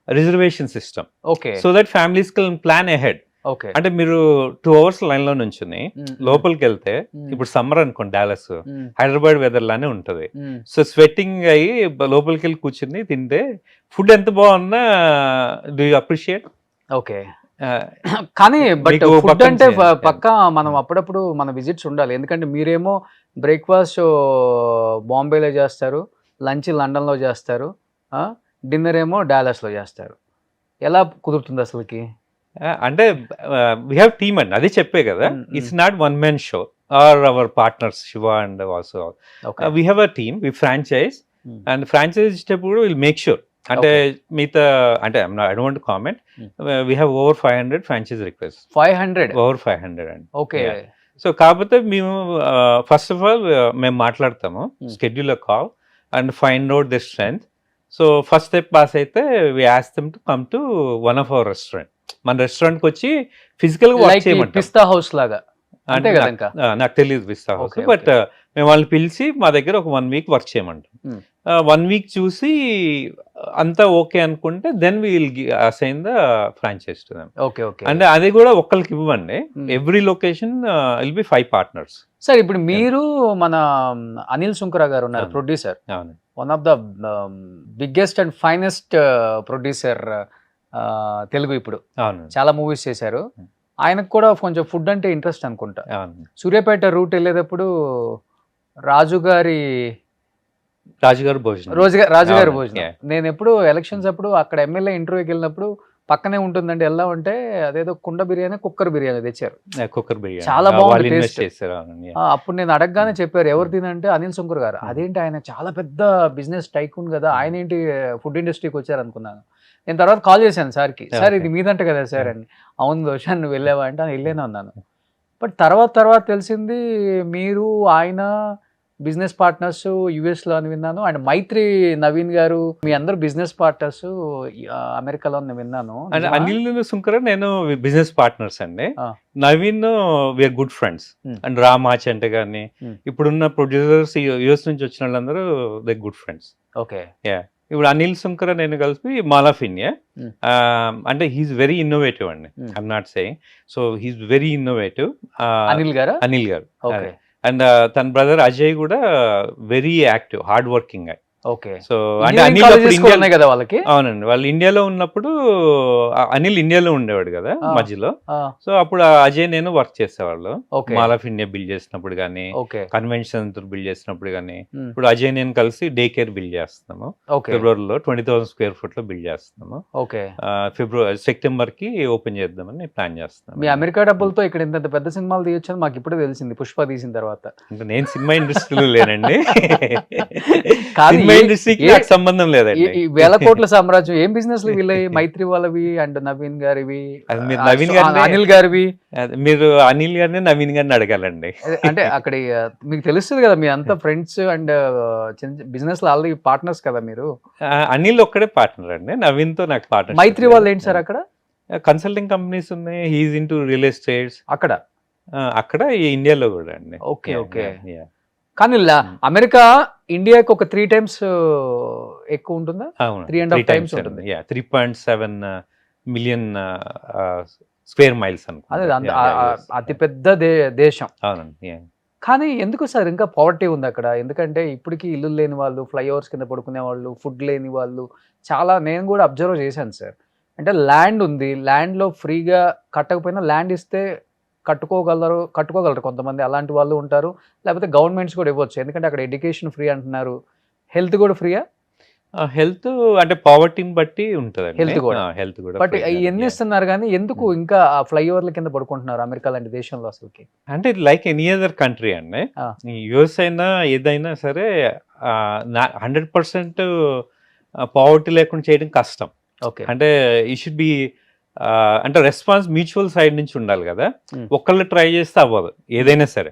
reservation system. Okay. So that families can plan ahead. Okay. అంటే మీరు 2 hours లైన్ లో నుంచుని లోపలికి వెళ్తే, ఇప్పుడు సమ్మర్ అనుకోండి డాలస్, హైదరాబాద్ వెదర్ లానే ఉంటది. సో స్వెట్టింగ్ అయ్యి లోపలికి వెళ్ళి కూర్చుని తింటే ఫుడ్ ఎంత బాగున్నా డూ యూ అప్రిషియేట్. ఓకే. కానీ బట్ ఫుడ్ అంటే పక్కా మనం అప్పుడప్పుడు మన విజిట్స్ ఉండాలి, ఎందుకంటే మీరేమో బ్రేక్ఫాస్ట్ బాంబేలో చేస్తారు, లంచ్ లండన్లో చేస్తారు, డిన్నర్ ఏమో డాలస్లో చేస్తారు. ఎలా కుదురుతుంది అసలుకి? అంటే వీ హ్యావ్ టీమ్ అండి, అదే చెప్పే కదా, it's not one man show or our partners Shiva and also we have a team, we franchise and franchise ఇచ్చేటప్పుడు విల్ మేక్ షూర్, అంటే మిగతా అంటే I don't want comment, we have over 500 franchise request. 500 over 500 అండి. Okay. So కాకపోతే మేము first of all మేము మాట్లాడతాము, schedule call and find out the strength. So first step pass అయితే we ask them to come to one of our restaurant. మన restaurant కి వచ్చి physical గా వర్క్ చేయమంటాం, పిస్తా హౌస్ లాగా. అంటే నాకు తెలియదు పిస్తా హౌస్, బట్ మేము వాళ్ళని పిలిచి మా దగ్గర ఒక 1 week వర్క్ చేయమంటాం. 1 week చూసి అంతా ఓకే అనుకుంటే then we will assign the franchise to them. Okay. Okay. అంటే అది కూడా ఒక్కరికి ఇవ్వండి, every location will be 5 partners. Sir ఇప్పుడు మీరు మన అనిల్ సుంకరా గారు ఉన్నారు, producer, one of the biggest and finest producer Telugu. ఇప్పుడు చాలా మూవీస్ చేశారు, ఆయనకు కూడా కొంచెం ఫుడ్ అంటే ఇంట్రెస్ట్ అనుకుంటా. సూర్యాపేట రూట్ వెళ్ళేటప్పుడు రాజుగారి భోజనం, నేను ఎప్పుడు ఎలక్షన్స్ అప్పుడు అక్కడ ఎమ్మెల్యే ఇంటర్వ్యూకి వెళ్ళినప్పుడు పక్కనే ఉంటుందండి, ఎలా ఉంటే అదేదో కుండ బిర్యానీ, కుక్కర్ బిర్యానీ తెచ్చారు, చాలా బాగుంది టేస్ట్. అప్పుడు నేను అడగగానే చెప్పారు ఎవరు తినంటే అనిల్ సుంకర్ గారు. అదేంటి ఆయన చాలా పెద్ద బిజినెస్ టైకూన్ కదా, ఆయన ఏంటి ఫుడ్ ఇండస్ట్రీకి వచ్చారు అనుకున్నాను. నేను తర్వాత కాల్ చేశాను సార్కి, సార్ ఇది మీదంట కదా సార్ అని. అవును దోష నువ్వు వెళ్ళావా అంటే వెళ్ళాను అన్నాను. బట్ తర్వాత తెలిసింది మీరు ఆయన బిజినెస్ పార్ట్నర్స్ యుఎస్లో అని విన్నాను, అండ్ మైత్రి నవీన్ గారు మీ అందరు బిజినెస్ పార్ట్నర్స్ అమెరికాలో అని విన్నాను. అనిల్ సుంకర్ నేను బిజినెస్ పార్ట్నర్స్ అండి, Naveen we are good friends. And రామాచ్ అంటే కానీ ఇప్పుడున్న ప్రొడ్యూసర్స్ యుఎస్ నుంచి వచ్చిన వాళ్ళందరూ దే గుడ్ ఫ్రెండ్స్. ఓకే. ఇప్పుడు అనిల్ సుంకర్ నేను కలిపి మాల్ ఆఫ్ ఇండియా, అంటే హీఈస్ వెరీ ఇన్నోవేటివ్ అండి, I'm not saying. So he's very innovative Anil గారు. అండ్ తన బ్రదర్ అజయ్ కూడా very active, hard working. Okay. So అంటే అనిల్ కదా వాళ్ళకి. అవునండి, వాళ్ళు ఇండియాలో ఉన్నప్పుడు అనిల్ ఇండియాలో ఉండేవాడు కదా మధ్యలో. సో అప్పుడు అజయ్ నేను వర్క్ చేసేవాళ్ళు, మాల్ ఆఫ్ ఇండియా బిల్డ్ చేసినప్పుడు కానీ, కన్వెన్షన్ బిల్డ్ చేసినప్పుడు కానీ. ఇప్పుడు అజయ్ నేను కలిసి డే కేర్ బిల్డ్ చేస్తున్నాము, ఫిబ్రవరిలో 20,000 square feet లో బిల్డ్ చేస్తున్నాము. సెప్టెంబర్ కి ఓపెన్ చేద్దామని ప్లాన్ చేస్తున్నాం. మీ అమెరికా డబ్బులతో ఇక్కడ ఇంత పెద్ద సినిమాలు తీయొచ్చని మాకు ఇప్పుడే తెలిసింది పుష్ప తీసిన తర్వాత. అంటే నేను సినిమా ఇండస్ట్రీలో లేనండి, కాదు సినిమా ఇండస్ట్రీకి నాకు సంబంధం లేదండి. ఈ వేల కోట్ల సామ్రాజ్యం ఏం బిజినెస్ వీళ్ళవి, మైత్రి వాళ్ళవి అండ్ నవీన్ గారివి, అది మీరు నవీన్ గారిని అనిల్ గారివి, మీరు అనిల్ గారిని నవీన్ గారిని అడగాలండి. అంటే అక్కడ మీకు తెలుస్తుంది కదా, మీ అంతా ఫ్రెండ్స్ అండ్ బిజినెస్ లో ఆల్రెడీ పార్ట్నర్స్ కదా మీరు. అనిల్ ఒక్కడే పార్ట్నర్ అండి, నవీన్ తో నాకు పార్ట్నర్. మైత్రి వాళ్ళు ఏంటి సార్ అక్కడ? కన్సల్టింగ్ కంపెనీస్ ఉన్నాయి, హీఈస్ ఇంటూ రియల్ ఎస్టేట్స్ అక్కడ అక్కడ ఇండియాలో కూడా అండి. Okay okay. కానీ అమెరికా ఇండియాకి ఒక 3 times ఎక్కువ ఉంటుందా? అవును, 3.5 times ఉంటుంది. 3.7 million స్క్వేర్ మైల్స్ అదే అతి పెద్ద దేశం. అవునండి. కానీ ఎందుకు సార్ ఇంకా పవర్టీ ఉంది అక్కడ? ఎందుకంటే ఇప్పటికీ ఇల్లు లేని వాళ్ళు, ఫ్లైఓవర్స్ కింద పడుకునే వాళ్ళు, ఫుడ్ లేని వాళ్ళు చాలా, నేను కూడా అబ్జర్వ్ చేశాను సార్. అంటే ల్యాండ్ ఉంది, ల్యాండ్లో ఫ్రీగా కట్టకపోయినా ల్యాండ్ ఇస్తే కట్టుకోగలరు కొంతమంది, అలాంటి వాళ్ళు ఉంటారు. లేకపోతే గవర్నమెంట్స్ కూడా ఇవ్వచ్చు, ఎందుకంటే అక్కడ ఎడ్యుకేషన్ ఫ్రీ అంటున్నారు. హెల్త్ కూడా ఫ్రీయా? హెల్త్ అంటే పావర్టీని బట్టి ఉంటుంది. హెల్త్ కూడా బట్ ఎన్ని ఇస్తున్నారు, కానీ ఎందుకు ఇంకా ఆ ఫ్లైఓవర్ల కింద పడుకుంటున్నారు అమెరికా లాంటి దేశంలో అసలుకి? అంటే లైక్ ఎనీ అదర్ కంట్రీ అండి, యుఎస్ అయినా ఏదైనా సరే 100% పావర్టీ లేకుండా చేయడం కష్టం. ఓకే. అంటే ఈ షుడ్ బి అంటే రెస్పాన్స్ మ్యూచువల్ సైడ్ నుంచి ఉండాలి కదా. ఒక్కళ్ళు ట్రై చేస్తే అవ్వదు ఏదైనా సరే.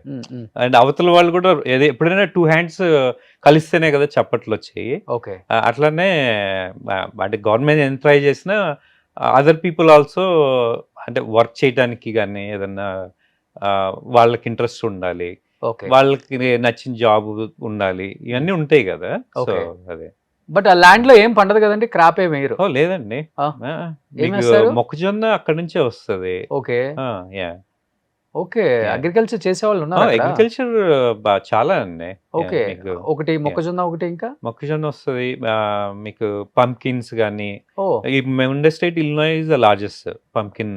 అండ్ అవతల వాళ్ళు కూడా ఎప్పుడైనా 2 hands కలిస్తేనే కదా చప్పట్లు వచ్చాయి. ఓకే. అట్లానే అంటే గవర్నమెంట్ ఎంత ట్రై చేసినా అదర్ పీపుల్ ఆల్సో అంటే వర్క్ చేయడానికి కానీ ఏదన్నా వాళ్ళకి ఇంట్రెస్ట్ ఉండాలి, వాళ్ళకి నచ్చిన జాబ్ ఉండాలి, ఇవన్నీ ఉంటాయి కదా. సో అదే. బట్ ఆ ల్యాండ్ లో ఏం పండదు కదండి, క్రాప్ ఏం వేయరు? లేదండి, మొక్కజొన్న అక్కడ నుంచే వస్తుంది. Okay okay. Yeah. అగ్రికల్చర్ చేసే వాళ్ళు ఉన్నారు? అగ్రికల్చర్ చాలా అండి. ఓకే. ఒకటి మొక్కజొన్న, ఒకటి ఇంకా మొక్కజొన్న వస్తుంది మీకు. పంకిన్స్ కానీ, ఈ మేము ఉండే state Illinois is the largest pumpkin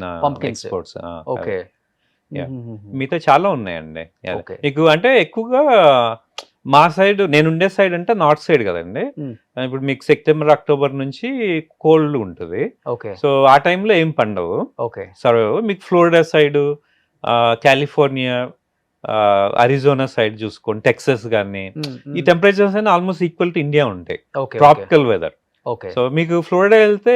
exports. Okay. మిగతా చాలా ఉన్నాయండి మీకు. అంటే ఎక్కువగా మా సైడ్, నేను ఉండే సైడ్ అంటే నార్త్ సైడ్ కదండి. ఇప్పుడు మీకు సెప్టెంబర్ అక్టోబర్ నుంచి కోల్డ్ ఉంటుంది. సో ఆ టైంలో ఏం పండవు. సరే మీకు Florida side, California, Arizona side చూసుకోండి, టెక్సస్ కానీ, ఈ టెంపరేచర్స్ అయినా ఆల్మోస్ట్ ఈక్వల్ టు ఇండియా ఉంటాయి. Tropical weather. సో మీకు ఫ్లోరిడా వెళ్తే,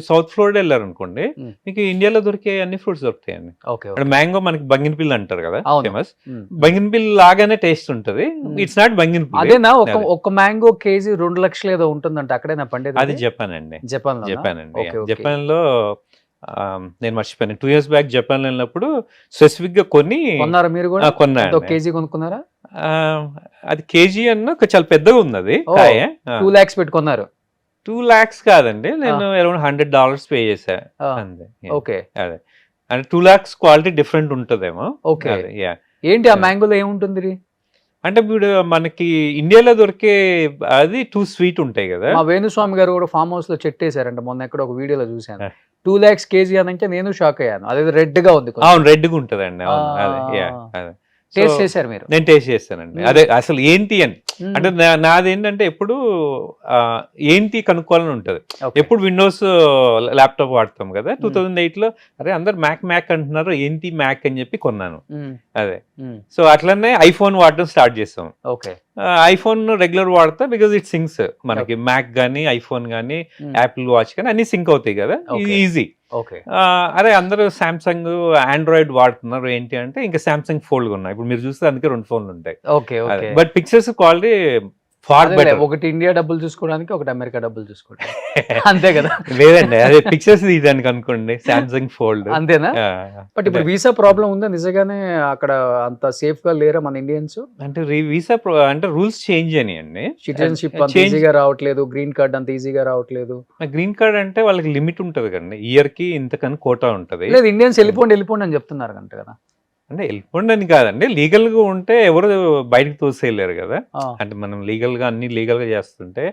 సౌత్ ఫ్లోరిడా వెళ్ళారు అనుకోండి, మీకు ఇండియాలో దొరికే అన్ని ఫ్రూట్స్ దొరుకుతాయండి. మ్యాంగో మనకి బంగినపిల్లి అంటారు కదా, ఫేమస్. బంగినపిల్లి లాగానే టేస్ట్ ఉంటుంది. It's not Banganapalli. అదేనా? ఒక మ్యాంగో కేజీ 2 లక్షలు ఏదో ఉంటుందంట, అక్కడేనా పండేది? అది జపాన్ అండి. జపాన్ అండి. జపాన్ లో నేను మర్చిపోయాను, 2 years బ్యాక్ జపాన్ వెళ్ళినప్పుడు స్పెసిఫిక్ గా కొన్నారా మీరు కూడా? కొన్నాను. కేజీ కొనుక్కున్నారా? అది కేజీ అన్న చాలా పెద్దగా ఉంది, అది 2 lakhs పెట్టుకున్నారు? 2 lakhs కాదండి, నేను అరౌండ్ $100 పే చేసా అంతే. ఓకే. అదే అంటే 2 lakhs క్వాలిటీ డిఫరెంట్ ఉంటుందేమో. ఓకే. ఏంటి ఆ మ్యాంగోలో ఏముంటుంది? అంటే ఇప్పుడు మనకి ఇండియాలో దొరికే అది 2 sweet ఉంటాయి కదా. మా వేణుస్వామి గారు కూడా ఫామ్ హౌస్ లో చెట్టేశారంట, మొన్న ఎక్కడ ఒక వీడియోలో చూసాను. 2 lakhs కేజీ అనంటే నేను షాక్ అయ్యాను. అదే రెడ్ గా ఉంది. అవును, రెడ్ గా ఉంటదండి. అదే టేస్ట్ చేశారు మీరు? నేను టేస్ట్ చేస్తానండి. అదే అసలు ఏంటి అని అంటే నాదేంటంటే ఎప్పుడు ఏంటి కనుక్కోవాలని ఉంటది. ఎప్పుడు విండోస్ ల్యాప్టాప్ వాడతాం కదా. 2008 లో అరే అందరు మ్యాక్ అంటున్నారు, ఏంటి మ్యాక్ అని చెప్పి కొన్నాను. అదే. సో అట్లనే ఐఫోన్ వాడటం స్టార్ట్ చేస్తాం. ఐఫోన్ రెగ్యులర్ వాడతా, బికాజ్ ఇట్ సింక్స్ మనకి. మ్యాక్ గానీ, ఐఫోన్ గానీ, యాపిల్ వాచ్ కానీ అన్ని సింక్ అవుతాయి కదా, ఈజీ. అరే అందరూ సామ్సంగ్, ఆండ్రాయిడ్ వాడుతున్నారు, ఏంటి అంటే ఇంకా సామ్సంగ్ ఫోల్డ్ ఉన్నాయి. ఇప్పుడు మీరు చూస్తే అందుకే 2 ఫోన్లు ఉంటాయి. But pictures quality far better. ఒకటి ఇండియా డబ్బులు చూసుకోవడానికి, ఒకటి అమెరికా డబ్బులు చూసుకోవడానికి, అంతే కదా? లేదండి, అదే పిక్చర్స్ తీయడానికి అనుకోండి, సామ్సంగ్ ఫోల్డ్. అంతేనా? బట్ ఇప్పుడు వీసా ప్రాబ్లం ఉందా నిజంగానే? అక్కడ అంత సేఫ్ గా లేరా మన ఇండియన్స్? అంటే వీసా అంటే రూల్స్ చేంజ్ అయినాయండి. సిటిజన్షిప్ అంత ఈజీగా రావట్లేదు, గ్రీన్ కార్డ్ అంత ఈజీగా రావట్లేదు. గ్రీన్ కార్డ్ అంటే వాళ్ళకి లిమిట్ ఉంటది కదండి, ఇయర్ కి ఇంతకని కోటా ఉంటది. లేదు, ఇండియన్స్ వెళ్ళిపోండి అని చెప్తున్నారు అంట కదా. అంటే వెళ్ళిపోండి అని కాదండి, లీగల్ గా ఉంటే ఎవరు బయటకు తోసేయలేరు కదా. అంటే మనం లీగల్ గా అన్ని లీగల్ గా చేస్తుంటే.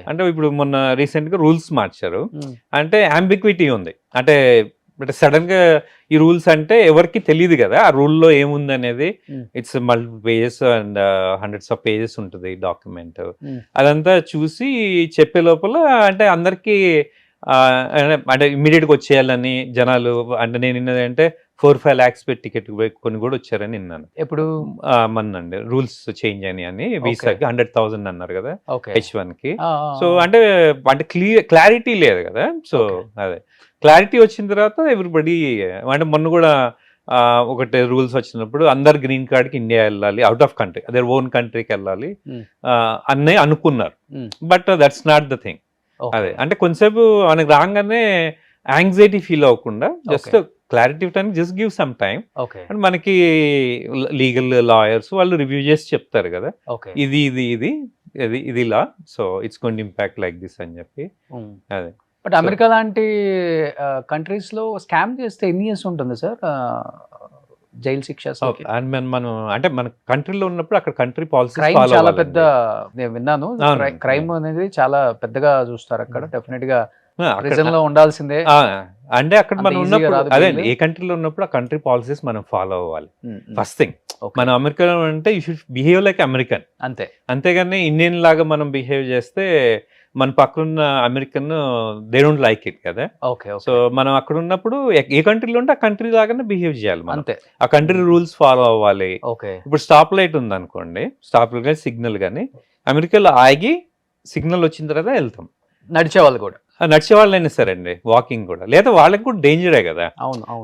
అంటే ఇప్పుడు మొన్న రీసెంట్ గా రూల్స్ మార్చారు, అంటే అంబిక్విటీ ఉంది. అంటే సడన్ గా ఈ రూల్స్ అంటే ఎవరికి తెలియదు కదా ఆ రూల్లో ఏముంది అనేది. It's multiple pages and hundreds of pages ఉంటుంది డాక్యుమెంట్. అదంతా చూసి చెప్పే లోపల అంటే అందరికి అంటే ఇమ్మీడియట్ గా వచ్చేయాలని జనాలు. అంటే నేను ఏంటంటే 4-5 lakhs పెట్టి టికెట్ కొన్ని కూడా వచ్చారని విన్నాను. ఎప్పుడు మొన్నండి రూల్స్ చేంజ్ అని వీసాకి 100,000 అన్నారు కదా ఓకే H1 కి. సో అంటే క్లారిటీ లేదు కదా. సో అదే క్లారిటీ వచ్చిన తర్వాత ఎవ్రీబడి అంటే మొన్న కూడా ఒకటి రూల్స్ వచ్చినప్పుడు అందరు గ్రీన్ కార్డ్కి ఇండియా వెళ్ళాలి, అవుట్ ఆఫ్ కంట్రీ అదే ఓన్ కంట్రీకి వెళ్ళాలి అన్నీ అనుకున్నారు. But that's not the thing. అదే అంటే కొంతసేపు మనకి రాగానే యాంగ్జైటీ ఫీల్ అవ్వకుండా జస్ట్ క్లారిటీ ఇవ్వడానికి just give some time. And మనకి లీగల్ లాయర్స్ వాళ్ళు రివ్యూ చేసి చెప్తారు కదా ఇది ఇది ఇది ఇది ఇది ఇలా, so it's going to impact like this అని చెప్పి. అదే బట్ అమెరికా లాంటి కంట్రీస్ లో స్కామ్ చేస్తే ఎన్ని ఇయర్స్ ఉంటుంది సార్ జైలు శిక్ష? మనం అంటే మన కంట్రీలో ఉన్నప్పుడు అక్కడ కంట్రీ పాలసీ చాలా పెద్ద, నేను విన్నాను క్రైమ్ అనేది చాలా పెద్దగా చూస్తారు అక్కడ. డెఫినెట్ గా ప్రిజన్ లో ఉండాల్సిందే. అంటే అక్కడ మనం ఉన్నప్పుడు అదే ఏ కంట్రీలో ఉన్నప్పుడు ఆ కంట్రీ పాలసీస్ మనం ఫాలో అవ్వాలి ఫస్ట్ థింగ్. మనం అమెరికన్ అంటే you should behave like American అంతే, అంతేగాని ఇండియన్ లాగా మనం బిహేవ్ చేస్తే మన పక్కనున్న American they don't like it కదా. సో మనం అక్కడ ఉన్నప్పుడు ఏ కంట్రీలో ఉంటే ఆ కంట్రీ లాగానే బిహేవ్ చేయాలి మనం, ఆ కంట్రీ రూల్స్ ఫాలో అవ్వాలి. ఇప్పుడు స్టాప్ లైట్ ఉంది అనుకోండి, స్టాప్ లైట్ కానీ సిగ్నల్ కానీ అమెరికాలో ఆగి సిగ్నల్ వచ్చిన తర్వాత వెళ్తాం. నడిచే వాళ్ళు కూడా, నడిచే వాళ్ళైనా సరే అండి, వాకింగ్ కూడా, లేదా వాళ్ళకి కూడా డేంజరే కదా.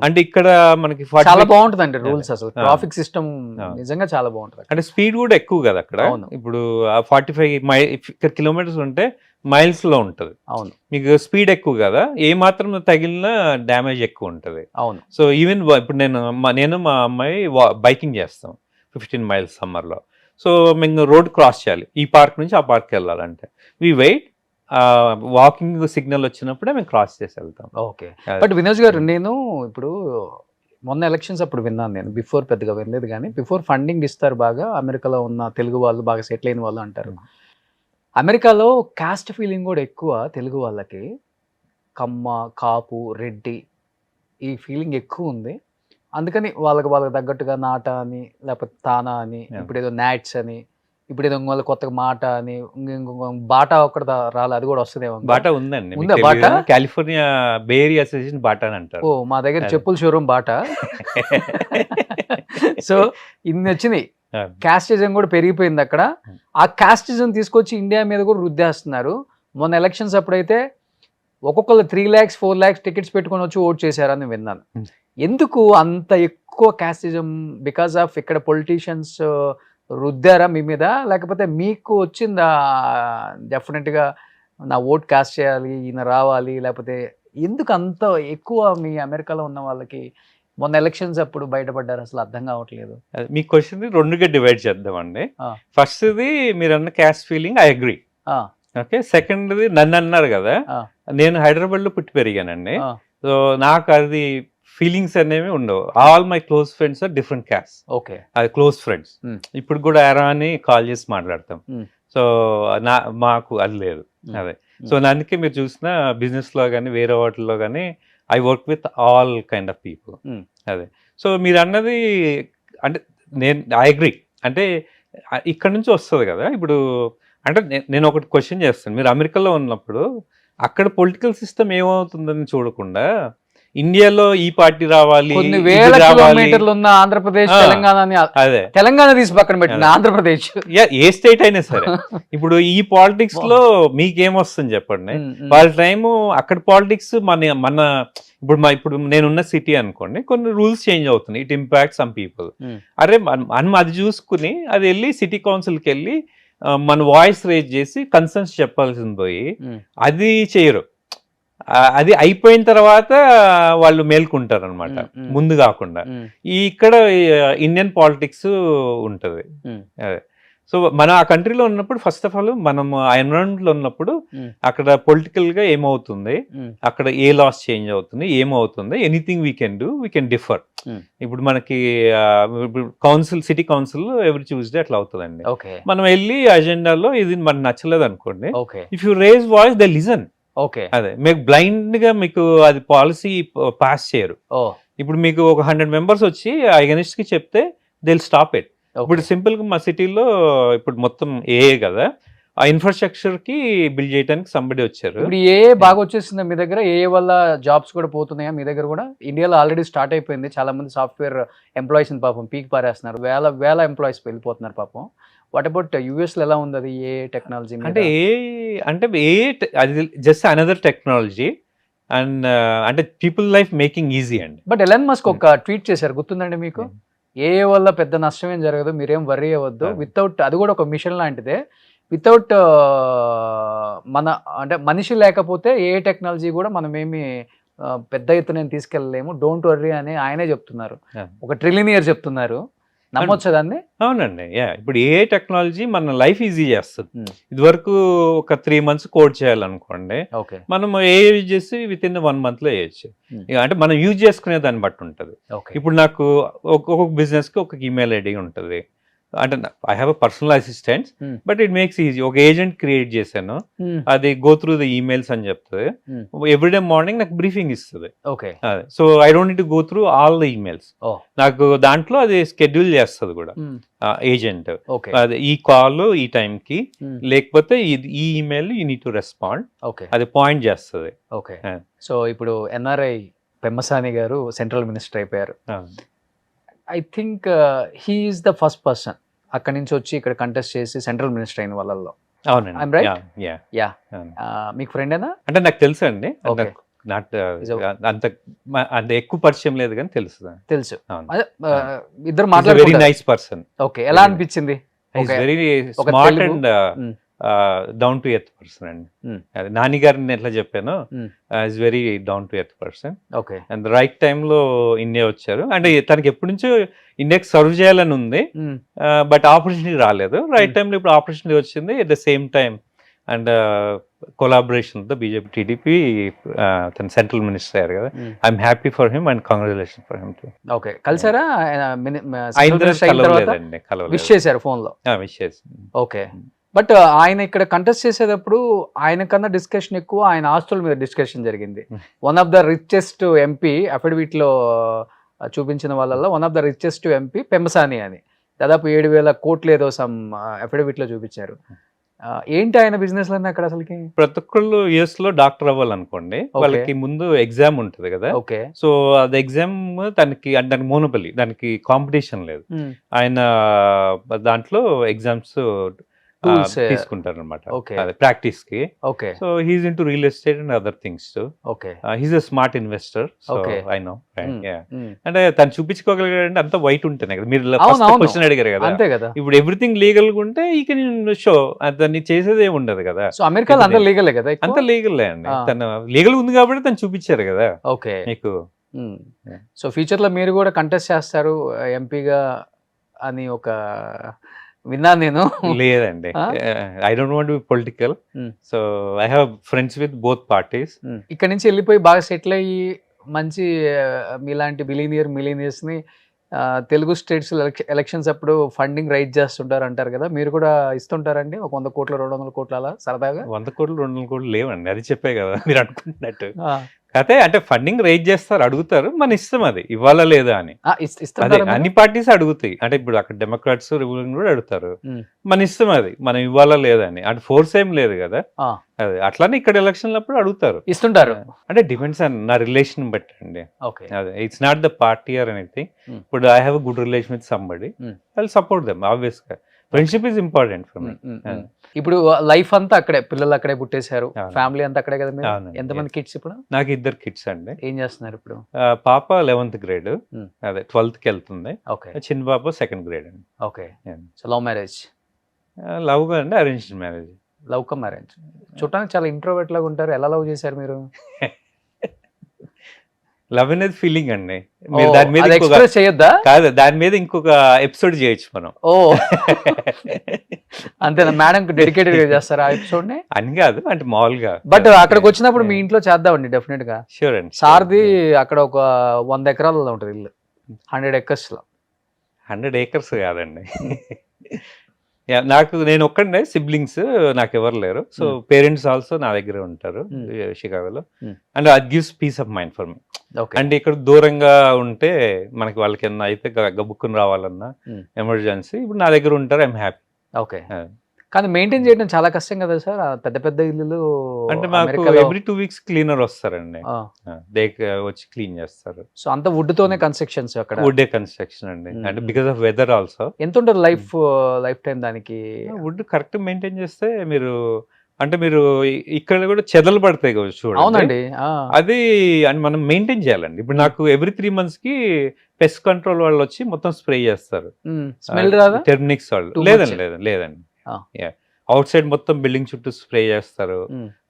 అంటే ఇక్కడ మనకి చాలా బాగుంటుంది అండి రూల్స్, అసలు ట్రాఫిక్ సిస్టమ్ నిజంగా చాలా బాగుంటుంది. అంటే స్పీడ్ కూడా ఎక్కువ కదా అక్కడ. ఇప్పుడు 45 కిలోమీటర్స్ ఉంటే మైల్స్ లో ఉంటది. అవును, మీకు స్పీడ్ ఎక్కువ కదా, ఏ మాత్రం తగిలినా డ్యామేజ్ ఎక్కువ ఉంటది. అవును. సో ఈవెన్ ఇప్పుడు నేను మా అమ్మాయి బైకింగ్ చేస్తాం 15 miles సమ్మర్ లో. సో మేము రోడ్ క్రాస్ చేయాలి, ఈ పార్క్ నుంచి ఆ పార్క్ వెళ్ళాలంటే వి వెయిట్, వాకింగ్ సిగ్నల్ వచ్చినప్పుడే మేము క్రాస్ చేసి వెళ్తాం. ఓకే. బట్ వినోద్ గారు, నేను ఇప్పుడు మొన్న ఎలక్షన్స్ అప్పుడు విన్నాను, నేను బిఫోర్ పెద్దగా వినలేదు కానీ, బిఫోర్ ఫండింగ్ ఇస్తారు బాగా అమెరికాలో ఉన్న తెలుగు వాళ్ళు, బాగా సెటిల్ అయిన వాళ్ళు అంటారు. అమెరికాలో కాస్ట్ ఫీలింగ్ కూడా ఎక్కువ తెలుగు వాళ్ళకి, కమ్మ, కాపు, రెడ్డి ఈ ఫీలింగ్ ఎక్కువ ఉంది. అందుకని వాళ్ళకి తగ్గట్టుగా నాట అని, లేకపోతే తానా అని, ఇప్పుడు ఏదో నాట్స్ అని, ఇప్పుడు ఏదో వాళ్ళ కొత్తగా మాట అని, బాటా ఒక్కడ రాలే, అది కూడా వస్తుందేమో. బాటా ఉందండి, బాటా కాలిఫోర్నియా బే ఏరియా అసోసియేషన్ బాటా అని అంటారు. ఓ, మా దగ్గర చెప్పుల షోరూమ్ బాటా. సో ఇన్ని వచ్చినాయి, కాస్టిజం కూడా పెరిగిపోయింది అక్కడ. ఆ కాస్టిజం తీసుకొచ్చి ఇండియా మీద కూడా రుద్దేస్తున్నారు. మొన్న ఎలక్షన్స్ అప్పుడైతే ఒక్కొక్కరు 3 lakhs 4 lakhs టికెట్స్ పెట్టుకొని వచ్చి ఓట్ చేశారని విన్నాను. ఎందుకు అంత ఎక్కువ కాస్టిజం? బికాస్ ఆఫ్ ఇక్కడ పొలిటీషియన్స్ రుద్దారా మీ మీద, లేకపోతే మీకు వచ్చిందా డెఫినెట్గా నా ఓట్ కాస్ట్ చేయాలి, ఈయన రావాలి, లేకపోతే ఎందుకు అంత ఎక్కువ మీ అమెరికాలో ఉన్న వాళ్ళకి మొన్న ఎలక్షన్స్ అప్పుడు బయటపడ్డారు? అసలు అర్థం కావట్లేదు. మీ క్వశ్చన్ రెండుగా డివైడ్ చేద్దామండి. ఫస్ట్ది మీరు అన్న caste feeling, I agree. Okay. సెకండ్ది నన్ను అన్నారు కదా, నేను హైదరాబాద్ లో పుట్టి పెరిగానండి. సో నాకు అది ఫీలింగ్స్ అనేవి ఉండవు. All my close friends are different caste. Okay, అది క్లోజ్ ఫ్రెండ్స్. ఇప్పుడు కూడా ఎరా అని కాల్ చేసి మాట్లాడతాం. సో మాకు అది లేదు. అదే, సో అందుకే మీరు చూసిన బిజినెస్ లో కానీ వేరే వాటిల్లో కానీ I work with all kind of people. అదే, సో మీరు అన్నది అంటే ఐ అగ్రీ. అంటే ఇక్కడ నుంచి వస్తుంది కదా. ఇప్పుడు అంటే నేను ఒకటి క్వశ్చన్ చేస్తాను, మీరు అమెరికాలో ఉన్నప్పుడు అక్కడ పొలిటికల్ సిస్టమ్ ఏమవుతుందని చూడకుండా ఇండియాలో ఈ పార్టీ రావాలి, కొన్ని వేల కిలోమీటర్లు ఉన్న ఆంధ్రప్రదేశ్, అదే తెలంగాణ తీసి పక్కన పెట్టిన ఆంధ్రప్రదేశ్, ఏ స్టేట్ అయినా సరే, ఇప్పుడు ఈ పాలిటిక్స్ లో మీకేమొస్తుంది చెప్పండి. వాళ్ళ టైము అక్కడ పాలిటిక్స్ మన ఇప్పుడు నేనున్న సిటీ అనుకోండి, కొన్ని రూల్స్ చేంజ్ అవుతున్నాయి, ఇట్ ఇంపాక్ట్ సమ్ పీపుల్. అరే మనం అది చూసుకుని అది వెళ్ళి సిటీ కౌన్సిల్కి వెళ్ళి మన వాయిస్ రేజ్ చేసి కన్సర్న్స్ చెప్పాల్సింది పోయి అది చేయరు. అది అయిపోయిన తర్వాత వాళ్ళు మేల్కుంటారు అనమాట, ముందు కాకుండా. ఇక్కడ ఇండియన్ పాలిటిక్స్ ఉంటది. సో మనం ఆ కంట్రీలో ఉన్నప్పుడు ఫస్ట్ ఆఫ్ ఆల్ మనం ఆ ఎన్విరాన్మెంట్ లో ఉన్నప్పుడు అక్కడ పొలిటికల్ గా ఏమవుతుంది, అక్కడ ఏ లాస్ చేంజ్ అవుతుంది, ఏమవుతుంది, ఎనీథింగ్ వీ కెన్ డిఫర్. ఇప్పుడు మనకి council, city council every Tuesday అట్లా అవుతుందండి. మనం వెళ్ళి అజెండాలో ఇది మనకు నచ్చలేదు అనుకోండి, if you raise voice they listen. అదే, మీకు బ్లైండ్ గా మీకు అది పాలసీ పాస్ చేయరు. ఇప్పుడు మీకు ఒక 100 members వచ్చి అగెనిస్ట్ కి చెప్తే దే విల్ స్టాప్ ఇట్. ఇప్పుడు సింపుల్ గా మా సిటీలో ఇప్పుడు మొత్తం ఏ కదా, ఆ ఇన్ఫ్రాస్ట్రక్చర్ కి బిల్డ్ చేయడానికి సంబడి వచ్చారు. ఇప్పుడు ఏ బాగా వచ్చేసిందా మీ దగ్గర? ఏ వల్ల జాబ్స్ కూడా పోతున్నాయా మీ దగ్గర కూడా? ఇండియాలో ఆల్రెడీ స్టార్ట్ అయిపోయింది. చాలా మంది సాఫ్ట్వేర్ ఎంప్లాయీస్ పాపం పీక్ పారేస్తున్నారు. వేల ఎంప్లాయీస్ వెళ్ళిపోతున్నారు పాపం. వాట్ అబౌట్ యూఎస్ లో ఎలా ఉంది అది ఏ టెక్నాలజీ? అంటే అది జస్ట్ అనదర్ టెక్నాలజీ అండ్ అంటే పీపుల్ లైఫ్ మేకింగ్ ఈజీ అండి. బట్ ఎలాన్ మస్క్ ఒక ట్వీట్ చేశారు, గుర్తుందండి మీకు? ఏ వల్ల పెద్ద నష్టం ఏం జరగదు, మీరేం వర్రీ అవ్వద్దు. వితౌట్, అది కూడా ఒక మిషన్ లాంటిదే, వితౌట్ అంటే మనిషి లేకపోతే ఏ టెక్నాలజీ కూడా మనమేమి పెద్ద ఎత్తున తీసుకెళ్ళలేము, డోంట్ వర్రీ అని ఆయనే చెప్తున్నారు. ఒక ట్రిలియనియర్ చెప్తున్నారు. నమ్మొచ్చా దాన్ని? అవునండి. ఇప్పుడు ఏ టెక్నాలజీ మన లైఫ్ ఈజీ చేస్తుంది. ఇది వరకు ఒక 3 months కోడ్ చేయాలనుకోండి, మనం ఏ యూజ్ చేసి విత్ ఇన్ 1 month లో వేయచ్చు. అంటే మనం యూజ్ చేసుకునే దాన్ని బట్టి ఉంటుంది. ఇప్పుడు నాకు ఒక్కొక్క బిజినెస్ కి ఒక ఈమెయిల్ ఐడి ఉంటుంది. అంటే I have a personal assistant, but it makes easy. ఒక ఏజెంట్ క్రియేట్ చేశాను, అది గో త్రూ ద ఈమెయిల్స్ అని చెప్తుంది. ఎవ్రీడే మార్నింగ్ నాకు బ్రీఫింగ్ ఇస్తుంది. So I don't need to go through all the emails. నాకు దాంట్లో అది షెడ్యూల్ చేస్తుంది కూడా ఏజెంట్. అది ఈ కాల్ ఈ టైం కి, లేకపోతే ఈ email you need to respond, అది పాయింట్ చేస్తుంది. సో ఇప్పుడు ఎన్ఆర్ఐ పెమ్మసాని గారు సెంట్రల్ మినిస్టర్ అయిపోయారు. I think he is the first person అక్కడి నుంచి వచ్చి ఇక్కడ కంటెస్ట్ చేసి సెంట్రల్ మినిస్టర్ అయిన వాళ్ళల్లో. అవునండి. మీకు ఫ్రెండేనా? అంటే నాకు తెలుసు అండి, అంత ఎక్కువ పరిచయం లేదు కానీ తెలుసు. ఇద్దరు మాట్లాడారు. Very nice person. ఓకే, ఎలా అనిపించింది? Very smart and down to earth person అండి. అది నాని గారిని ఎట్లా చెప్పాను, is very down to earth person. And right time లో ఇండియా వచ్చారు. అంటే తనకి ఎప్పటి నుంచో ఇండియాకి సర్వ్ చేయాలని ఉంది, బట్ ఆపర్చునిటీ రాలేదు. రైట్ టైంలో ఇప్పుడు ఆపర్చునిటీ వచ్చింది. At the same time and collaboration తో బీజేపీ టీడీపీ తన సెంట్రల్ మినిస్టర్ అయ్యారు కదా. I'm happy for him and congratulation for him too. Okay, కలిసారా? విష్ చేశారు ఫోన్ లో? విష్ చేసి. ఓకే, బట్ ఆయన ఇక్కడ కంటెస్ట్ చేసేటప్పుడు ఆయన కన్నా డిస్కషన్ ఎక్కువ ఆయన ఆస్తుల మీద డిస్కషన్ జరిగింది. One of the richest MP affidavit లో చూపించిన వాళ్ళల్లో one of the richest MP Pemmasani అని, దాదాపు 7,000 కోట్లు ఏదో సమ్ అఫిడవిట్ లో చూపించారు. ఏంటి ఆయన బిజినెస్ లో అక్కడ అసలుకి? ప్రతి ఒక్కళ్ళు యుఎస్ లో డాక్టర్ అవ్వాలనుకోండి, వాళ్ళకి ముందు ఎగ్జామ్ ఉంటుంది కదా. ఓకే, సో అది ఎగ్జామ్ దానికి మోనోపలి, దానికి కాంపిటీషన్ లేదు. ఆయన దాంట్లో ఎగ్జామ్స్ తీసుకుంటారు అనమాట ప్రాక్టీస్ కి. So he's into real estate and other things. He's a smart investor. So I know. అంటే తను చూపించుకోగలిగాడంటే అంత వైట్ ఉంటేనే కదా. మీరు క్వశ్చన్ అడిగారు కదా, ఇప్పుడు ఎవ్రీథింగ్ లీగల్ గా ఉంటే ఈ కెన్ షో, దాన్ని చేసేది ఏమి ఉండదు కదా. సో అమెరికాలో అంత లీగలే కదా? అంత లీగలే అండి. తను లీగల్ ఉంది కాబట్టి తను చూపించారు కదా. ఓకే, మీకు సో ఫ్యూచర్ లో మీరు కూడా కంటెస్ట్ చేస్తారు ఎంపీగా అని ఒక విన్నాను నేను. లేదండి, I don't want to B political. So I have friends with both parties. ఇక్కడ నుంచి వెళ్ళిపోయి బాగా సెటిల్ అయ్యి మంచి మీలాంటి మిలీనియర్స్ ని తెలుగు స్టేట్స్ ఎలక్షన్స్ అప్పుడు ఫండింగ్ రైజ్ చేస్తుంటారు అంటారు కదా, మీరు కూడా ఇస్తుంటారండి? ఒక 100 కోట్లు 200 కోట్లు అలా సరదాగా? 100 కోట్లు 200 కోట్లు లేవండి, అది చెప్పే కదా మీరు అనుకుంటున్నట్టు. అయితే అంటే ఫండింగ్ రైజ్ చేస్తారు, అడుగుతారు, మన ఇష్టం అది ఇవ్వాలా లేదా అని. అన్ని పార్టీస్ అడుగుతాయి. అంటే ఇప్పుడు అక్కడ డెమోక్రాట్స్ రిపబ్లికన్ కూడా అడుగుతారు, మన ఇష్టం అది మనం ఇవ్వాలా లేదా అని. అంటే ఫోర్స్ ఏం లేదు కదా. అదే అట్లానే ఇక్కడ ఎలక్షన్ అప్పుడు అడుగుతారు, ఇస్తుంటారు. అంటే డిపెండ్స్ ఆన్ నా రిలేషన్ బట్టి అండి. అదే it's not the party or anything. ఇప్పుడు I have a good relation with somebody, I will support them obvious గా. Friendship is important for me. ఇప్పుడు లైఫ్ అంతా అక్కడే, పిల్లలు అక్కడే పుట్టేశారు, ఫ్యామిలీ అంతా అక్కడే కదా? ఎంతమంది కిడ్స్ ఇప్పుడు? నాకు 2 kids అండి. ఏం చేస్తున్నారు ఇప్పుడు? పాప 11th grade, అదే 12th కి వెళ్తుంది. చిన్న పాప 2nd grade అండి. Okay, so love marriage? Love గా అండి, arranged marriage. Love come marriage. చూడటానికి చాలా ఇంట్రోవర్ట్ లాగా ఉంటారు, ఎలా లవ్ చేశారు మీరు? లవ్ అనేది ఫీలింగ్ అండి. మీరు దాని మీద ఎక్స్ప్రెస్ చేయొద్దా? కాదు, దాని మీద ఇంకొక ఎపిసోడ్ చేయొచ్చు మనం. ఓ అంతేనా? మేడం కి డెడికేటెడ్ గా చేస్తారా ఆ ఎపిసోడ్ ని? అని కాదు, అంటే మామూలుగా. బట్ అక్కడికి వచ్చినప్పుడు మీ ఇంట్లో చేద్దామండి డెఫినెట్ గా. షూర్ అండి. సార్ది అక్కడ ఒక 100 ఎకరాలలో ఉంటుంది ఇల్లు, 100 acres లో. 100 acres కాదండి. నేను ఒక్కడే, సిబ్లింగ్స్ నాకు ఎవరు లేరు. సో పేరెంట్స్ ఆల్సో నా దగ్గర ఉంటారు షికాగోలో. అండ్ అది gives peace of mind for me. అంటే ఇక్కడ దూరంగా ఉంటే మనకి వాళ్ళకి ఏమన్నా అయితే గబుక్కుని రావాలన్నా ఎమర్జెన్సీ, ఇప్పుడు నా దగ్గర ఉంటారు, ఐఎమ్ హ్యాపీ. ఓకే, కానీ మెయింటైన్ చేయడం చాలా కష్టం కదా సార్ పెద్ద పెద్ద ఇల్లులు అంటే మాకు అమెరికాలో. ఎవ్రీ 2 weeks క్లీనర్ వస్తారండి. దే వచ్చి క్లీన్ చేస్తారు. సో అంత వుడ్ తోనే కన్స్ట్రక్షన్స్ అక్కడ. వుడ్ కన్స్ట్రక్షన్ అండి. అంటే బికాస్ ఆఫ్ వెదర్ ఆల్సో. ఎంత ఉంటుంది లైఫ్ టైం దానికి? వుడ్ కరెక్ట్ మెయింటైన్ చేస్తే మీరు ఇక్కడ కూడా చెదలు పడతాయి కదా చూడండి. అవునండి. అది అని మనం మెయింటైన్ చేయాలండి. ఇప్పుడు నాకు ఎవ్రీ 3 months కి పెస్ట్ కంట్రోల్ వాళ్ళు వచ్చి మొత్తం స్ప్రే చేస్తారు. స్మెల్ రాదా? టెర్మినిక్స్ వాళ్ళు. Too లేదండి. అవుట్ సైడ్ మొత్తం బిల్డింగ్ చుట్టూ స్ప్రే చేస్తారు.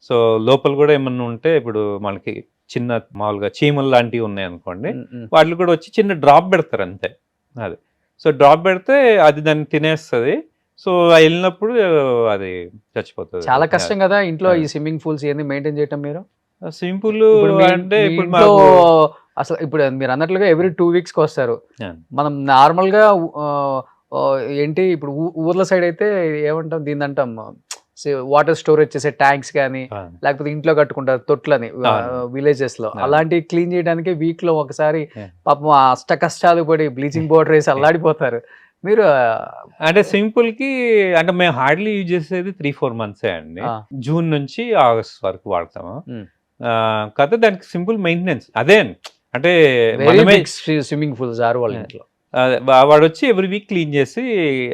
సో లోపల కూడా ఏమన్నా ఉంటే ఇప్పుడు మనకి చిన్న మామూలుగా చీమలు లాంటివి ఉన్నాయి అనుకోండి, వాళ్ళు కూడా వచ్చి చిన్న డ్రాప్ పెడతారు అంతే. అది సో డ్రాప్ పెడితే అది దాన్ని తినేస్తుంది. సో వెళ్ళినప్పుడు అది చచ్చిపోతుంది. చాలా కష్టం కదా ఇంట్లో ఈ స్విమ్మింగ్ పూల్స్ ఇవన్నీ మెయింటైన్ చేయటం. మీరు సింపుల్ అంటే అసలు ఇప్పుడు మీరు అన్నట్లుగా ఎవ్రీ 2 weeks వస్తారు. మనం నార్మల్ గా ఏంటి ఇప్పుడు ఊర్ల సైడ్ అయితే ఏమంటాం దీన్ని అంటాం వాటర్ స్టోరేజ్ చేసే ట్యాంక్స్ కానీ లేకపోతే ఇంట్లో కట్టుకుంటారు తొట్లని విలేజెస్ లో. అలాంటివి క్లీన్ చేయడానికి వీక్ లో ఒకసారి పాపం అష్ట కష్టాలు పడి బ్లీచింగ్ పౌడర్ వేసి అల్లాడిపోతారు. మీరు అంటే సింపుల్ కి అంటే మేము హార్డ్లీ యూజ్ చేసేది 3-4 months అండి. జూన్ నుంచి ఆగస్ట్ వరకు వాడతాము. కాకపోతే దానికి సింపుల్ మెయింటెనెన్స్ అదే అంటే స్విమ్మింగ్ పూల్స్ వాళ్ళ ఇంట్లో వాడు వచ్చి ఎవ్రీ వీక్ క్లీన్ చేసి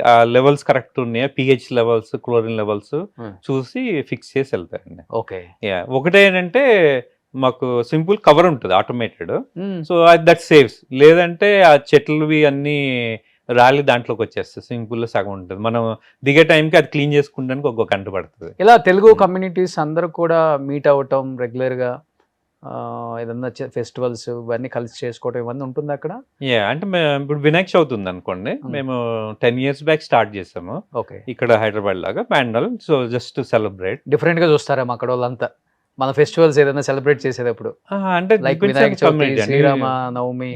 ఆ లెవెల్స్ కరెక్ట్ ఉన్నాయా, పిహెచ్ లెవెల్స్, క్లోరిన్ లెవెల్స్ చూసి ఫిక్స్ చేసి వెళ్తారండి. ఓకే. ఒకటే ఏంటంటే మాకు సింపుల్ కవర్ ఉంటుంది ఆటోమేటెడ్. So that saves. లేదంటే ఆ చెట్లువి అన్ని రాలి దాంట్లోకి వచ్చేస్తుంది. సింపుల్ సగం ఉంటుంది. మనం దిగే టైంకి అది క్లీన్ చేసుకుంటానికి ఒక గంట పడుతుంది. ఇలా తెలుగు కమ్యూనిటీస్ అందరూ కూడా మీట్ అవ్వటం రెగ్యులర్ గా ఏదన్నా ఫెస్టివల్స్ ఇవన్నీ కలిసి చేసుకోవటం ఇవన్నీ ఉంటుంది అక్కడ. అంటే ఇప్పుడు వినాయక చవితి ఉంది అనుకోండి, మేము 10 years బ్యాక్ స్టార్ట్ చేసాము. ఓకే. ఇక్కడ హైదరాబాద్ లాగా pandal. So just celebrate. Different గా చూస్తారా అక్కడ వాళ్ళంతా మన ఫెస్టివల్స్ ఏదైనా సెలబ్రేట్ చేసేటప్పుడు? అంటే లైక్ వినాయక చవితి, శ్రీరామ నవమి.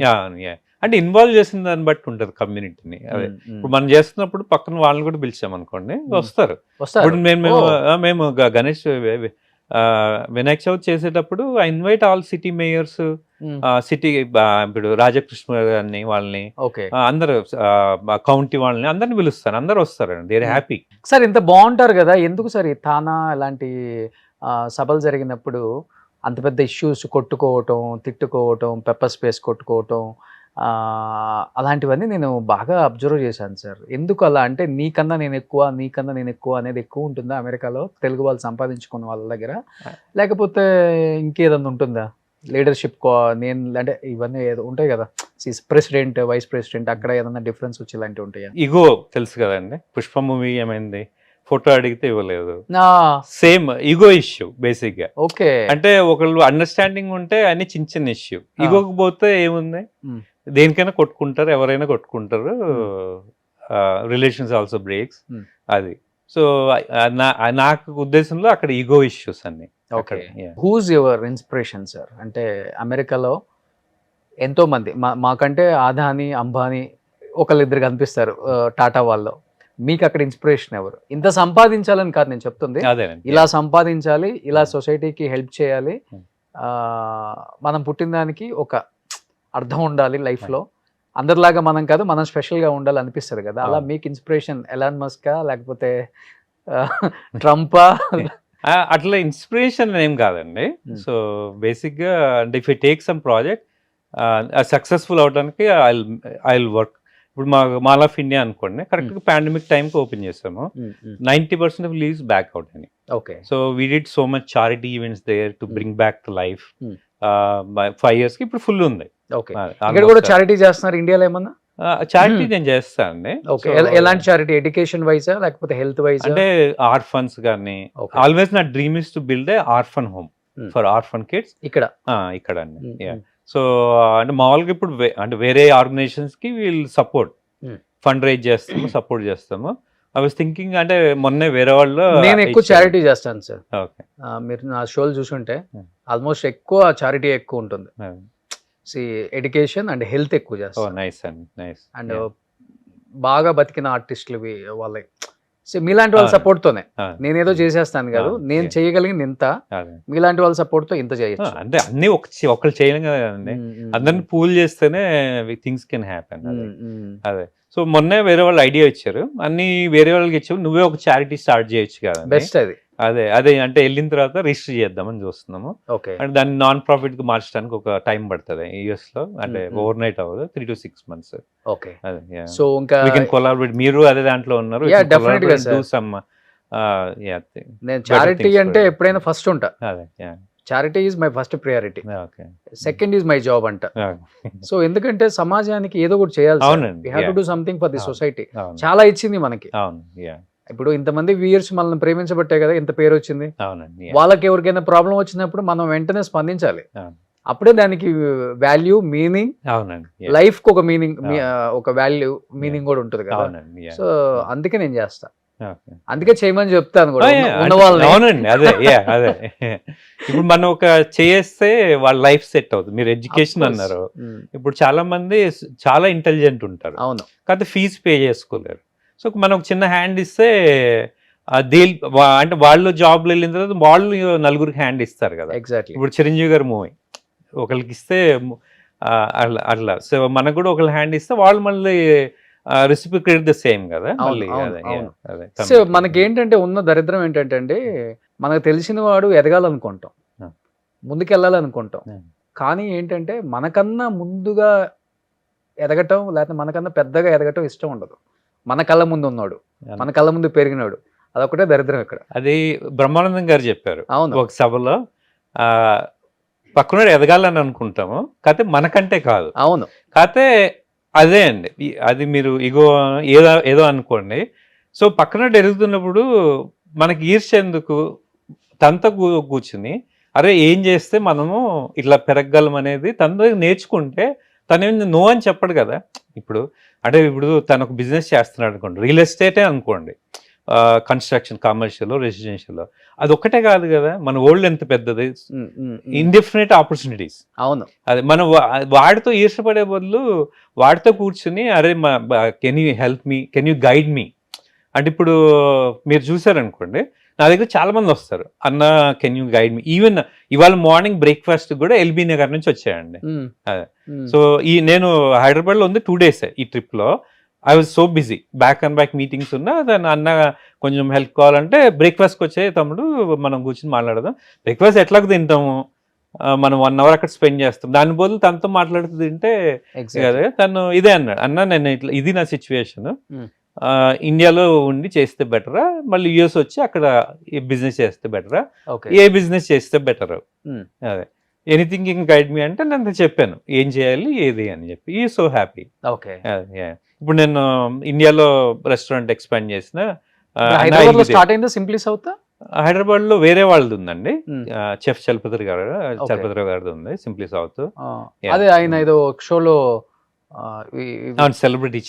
అంటే ఇన్వాల్వ్ చేసిన దాన్ని బట్టి ఉంటుంది కమ్యూనిటీని. అదే ఇప్పుడు మనం చేస్తున్నప్పుడు పక్కన వాళ్ళని కూడా పిలిచాం అనుకోండి, వస్తారు. ఇప్పుడు మేము గణేష్ వినాయక చవితి చేసేటప్పుడు I invite all city mayors, city ఇప్పుడు రాజకృష్ణ గారిని వాళ్ళని అందరు కౌంటీ వాళ్ళని అందరిని పిలుస్తారు. అందరు వస్తారండి. They are happy. సార్ ఇంత బాగుంటారు కదా, ఎందుకు సార్ ఈ తానా ఇలాంటి సభలు జరిగినప్పుడు అంత పెద్ద ఇష్యూస్ కొట్టుకోవటం, తిట్టుకోవటం, పెప్పర్ స్పేస్ కొట్టుకోవటం అలాంటివన్నీ నేను బాగా అబ్జర్వ్ చేశాను సార్. ఎందుకు అలా అంటే నీకన్నా నేను ఎక్కువ అనేది ఎక్కువ ఉంటుందా అమెరికాలో తెలుగు వాళ్ళు సంపాదించుకున్న వాళ్ళ దగ్గర, లేకపోతే ఇంకేదన్నా ఉంటుందా లీడర్షిప్? నేను అంటే ఇవన్నీ ఏదో ఉంటాయి కదా, ప్రెసిడెంట్, వైస్ ప్రెసిడెంట్, అక్కడ ఏదన్నా డిఫరెన్స్ వచ్చి ఇలాంటివి ఉంటాయా? ఇగో తెలుసు కదండి, పుష్ప మూవీ ఏమైంది, ఫోటో అడిగితే ఇవ్వలేదు. సేమ్ ఇగో ఇష్యూ బేసిక్ గా. ఓకే. అంటే ఒకళ్ళు అండర్స్టాండింగ్ ఉంటే అన్ని చిన్న చిన్న ఇష్యూ. ఇగోకి పోతే ఏముంది, దేనికైనా కొట్టుకుంటారు, ఎవరైనా కొట్టుకుంటారు. Relations also breaks. అది సో నాకు ఉద్దేశంలో అక్కడ ఈగో ఇష్యూస్ అన్ని. Okay. Who's your inspiration sir? అంటే అమెరికాలో ఎంతో మంది మాకంటే ఆదాని, అంబానీ ఒకళ్ళిద్దరు కనిపిస్తారు టాటా వాళ్ళు. మీకు అక్కడ ఇన్స్పిరేషన్ ఎవరు? ఇంత సంపాదించాలని కాదు నేను చెప్తుంది, ఇలా సంపాదించాలి, ఇలా సొసైటీకి హెల్ప్ చేయాలి, మనం పుట్టిన దానికి ఒక అర్థం ఉండాలి లైఫ్లో, అందరిలాగా మనం కాదు, మనం స్పెషల్గా ఉండాలి అనిపిస్తుంది కదా. అలా మీకు ఇన్స్పిరేషన్ ఎలాన్ మస్కా లేకపోతే ట్రంపా? అట్లా ఇన్స్పిరేషన్ ఏం కాదండి. సో బేసిక్గా అంటే if I take some project successful అవడానికి ఐ విల్ వర్క్. ఇప్పుడు మాల్ ఆఫ్ ఇండియా అనుకోండి, కరెక్ట్గా పాండమిక్ టైంకి ఓపెన్ చేసాము. 90% ఆఫ్ లీవ్స్ బ్యాక్ అవుట్ అని. Okay. So we did so much charity events there to bring back to life. 5 years కి ఇప్పుడు full ఉంది. ఇక్కడ కూడా చారిటీ చేస్తున్నారు ఇండియాలో ఏమన్నా? చారిటీ నేను చేస్తాను అండి. ఎలాంటి చారిటీ? ఎడ్యుకేషన్ వైజా లేకపోతే హెల్త్ వైజ్? అంటే ఆర్ఫన్స్ కానీ. ఆల్వేస్ నా dream is to build a orphan home for orphan kids ఇక్కడ అండి. సో అంటే మామూలుగా ఇప్పుడు అంటే వేరే ఆర్గనైజేషన్స్ కి వీళ్ళు సపోర్ట్ ఫండ్ రైజ్ చేస్తాము, సపోర్ట్ చేస్తాము. ఐ వాస్ థింకింగ్ అంటే మొన్నే వేరే వాళ్ళు. నేను ఎక్కువ చారిటీ చేస్తాను సార్. మీరు నా షోలు చూసుంటే ఆల్మోస్ట్ ఎక్కువ చారిటీ ఎక్కువ ఉంటుంది. ఎడ్యుకేషన్ అండ్ హెల్త్ ఎక్కువ చేస్తాను. నైస్ అండి, నైస్. అండ్ బాగా బతికిన ఆర్టిస్టులు వాళ్ళ సో మీలాంటి వాళ్ళ అవును. సపోర్ట్ తోనే అవును. నేనేదో చేసేస్తాను కాదు, అవును. నేను చేయగలిగింది ఇంత, అదే. మీలాంటి వాళ్ళ సపోర్ట్ తో ఇంత చేయొచ్చు. అంటే అన్ని ఒకళ్ళు చేయలేం కదండి, అందరిని పూల్ చేస్తేనే థింగ్స్ కెన్ హ్యాపెన్. అదే సో మొన్నే వేరే వాళ్ళు ఐడియా ఇచ్చారు, అన్ని వేరే వాళ్ళకి ఇచ్చావు, నువ్వే ఒక చారిటీ స్టార్ట్ చేయొచ్చు కదా. బెస్ట్ అది. అదే అంటే వెళ్ళిన తర్వాత రిజిస్టర్ చేద్దామని చూస్తున్నాము. ఓకే. అంటే దాన్ని నాన్ ప్రాఫిట్ కి మార్చడానికి ఒక టైం పడుతుంది యూఎస్ లో, అంటే ఓవర్ నైట్ అవ్వదు, 3 to 6 months. ఓకే. అదే సో ఇంకా we can collaborate. మీరు అదే దాంట్లో ఉన్నారు. Yeah, definitely గా do sir. some నేను చారిటీ things అంటే for- ఎప్పుడైనా ఫస్ట్ ఉంటా. అదే charity is my first priority, okay. Second is my job అంట. సో ఎందుకంటే సమాజానికి ఏదో ఒకటి చేయాలి, అవునండి. We have to do something for the అవును. సొసైటీ. అవును చాలా ఇచ్చింది మనకి. అవును ఇప్పుడు ఇంతమంది వ్యూయర్స్ మనల్ని ప్రేమించబట్టే కదా ఇంత పేరు వచ్చింది. అవునండి. వాళ్ళకి ఎవరికైనా ప్రాబ్లం వచ్చినప్పుడు మనం వెంటనే స్పందించాలి. అవును. అప్పుడే దానికి వాల్యూ, మీనింగ్, అవునండి. లైఫ్ కి ఒక మీనింగ్, అవును. ఒక వాల్యూ, మీనింగ్ కూడా ఉంటుంది కదా. అవునండి. సో అందుకే నేను చేస్తా, ఓకే. అందుకే చేయమని చెప్తాను కూడా ఉన్న అంటే- వాళ్ళని. అవునండి. అదే ఇప్పుడు మనం ఒక చేస్తే వాళ్ళ లైఫ్ సెట్ అవుతుంది. మీరు ఎడ్యుకేషన్ Of course. అన్నారు, ఉమ్, ఇప్పుడు చాలా మంది చాలా ఇంటెలిజెంట్ ఉంటారు, అవును. కాకపోతే ఫీజు పే చేసుకోలేరు. సో మనం ఒక చిన్న హ్యాండ్ ఇస్తే అంటే వాళ్ళు జాబ్లో వెళ్ళిన తర్వాత వాళ్ళు నలుగురికి హ్యాండ్ ఇస్తారు కదా. ఎగ్జాక్ట్లీ. ఇప్పుడు చిరంజీవి గారి మూవీ ఒకరికి ఇస్తే అట్లా సో మనకు కూడా ఒకళ్ళు హ్యాండ్ ఇస్తే వాళ్ళు మళ్ళీ రెసిపిక్రేట్ ద సేమ్ కదా. అవును, మళ్ళీ అవును, అదే, అవును. అదే సో మనకి ఏంటంటే ఉన్న దరిద్రం ఏంటంటే అండి, మనకు తెలిసిన వాడు ఎదగాలనుకుంటాం, ఆ. ముందుకెళ్ళాలనుకుంటాం, ఆ. కానీ ఏంటంటే మనకన్నా ముందుగా ఎదగటం, లేకపోతే మనకన్నా పెద్దగా ఎదగటం ఇష్టం ఉండదు. మన కళ్ళ ముందు ఉన్నాడు, మన కళ్ళ ముందు పెరిగినాడు, అదొకటే దరిద్రం ఇక్కడ. అది బ్రహ్మానందం గారు చెప్పారు అవును. ఒక సభలో, పక్కన ఎదగాలని అనుకుంటాము, కాకపోతే మనకంటే కాదు. అవును. కాకపోతే అదే అండి, అది మీరు ఇగో ఏదో అనుకోండి. సో పక్కన ఎదుగుతున్నప్పుడు మనకి ఈర్ష్య ఎందుకు, తనతో కూర్చుని అరే ఏం చేస్తే మనము ఇట్లా పెరగగలం అనేది తనతో నేర్చుకుంటే, తనేమి నో అని చెప్పడు కదా. ఇప్పుడు తను ఒక బిజినెస్ చేస్తున్నాడు అనుకోండి, రియల్ ఎస్టేటే అనుకోండి, కన్స్ట్రక్షన్, కమర్షియల్, రెసిడెన్షియల్, అది ఒక్కటే కాదు కదా. మన వరల్డ్ ఎంత పెద్దది, ఇండిఫినిట్ ఆపర్చునిటీస్. అవును. అదే మనం వాడితో ఈర్షపడే బదులు వాడితో కూర్చుని అరే can you help me, can you guide me అంటే, ఇప్పుడు మీరు చూసారనుకోండి, నా దగ్గర చాలా మంది వస్తారు, అన్న can you guide me. Even ఇవాళ మార్నింగ్ బ్రేక్ఫాస్ట్ కూడా ఎల్బీ నగర్ నుంచి వచ్చాయండి. అదే సో నేను హైదరాబాద్లో ఉంది 2 days ఈ ట్రిప్లో. I was so busy, back and back meetings ఉన్నా, దాని అన్న కొంచెం హెల్ప్ కావాలంటే బ్రేక్ఫాస్ట్కి వచ్చే తమ్ముడు మనం కూర్చొని మాట్లాడదాం. బ్రేక్ఫాస్ట్ ఎట్లాగ తింటాము, మనం 1 hour అక్కడ స్పెండ్ చేస్తాం, దాని బదులు తనతో మాట్లాడుతూ తింటే కదా. తను ఇదే అన్నాడు, అన్న నేను ఇట్లా ఇది నా సిచ్యువేషన్, ఇండియాలో ఉండి చేస్తే బెటరా, మళ్ళీ యూఎస్ వచ్చి అక్కడ బిజినెస్ చేస్తే బెటరా, ఏ బిజినెస్ చేస్తే బెటర్, అదే ఎనీథింగ్ ఇన్ గైడ్ మీ అంటే నేను చెప్పాను ఏం చేయాలి ఏది అని చెప్పి. ఈ సో హ్యాపీ. ఓకే. ఇప్పుడు నేను ఇండియాలో రెస్టారెంట్ ఎక్స్పాండ్ చేసిన, హైదరాబాద్ లో స్టార్ట్ అయిందా సింప్లీ సౌత్? హైదరాబాద్ లో వేరే వాళ్ళది ఉందండి, చెఫ్ చలపతి గారిది ఉంది, సింప్లీ సౌత్. అదే ఆయన ఏదో షోలో సెలబ్రిటీ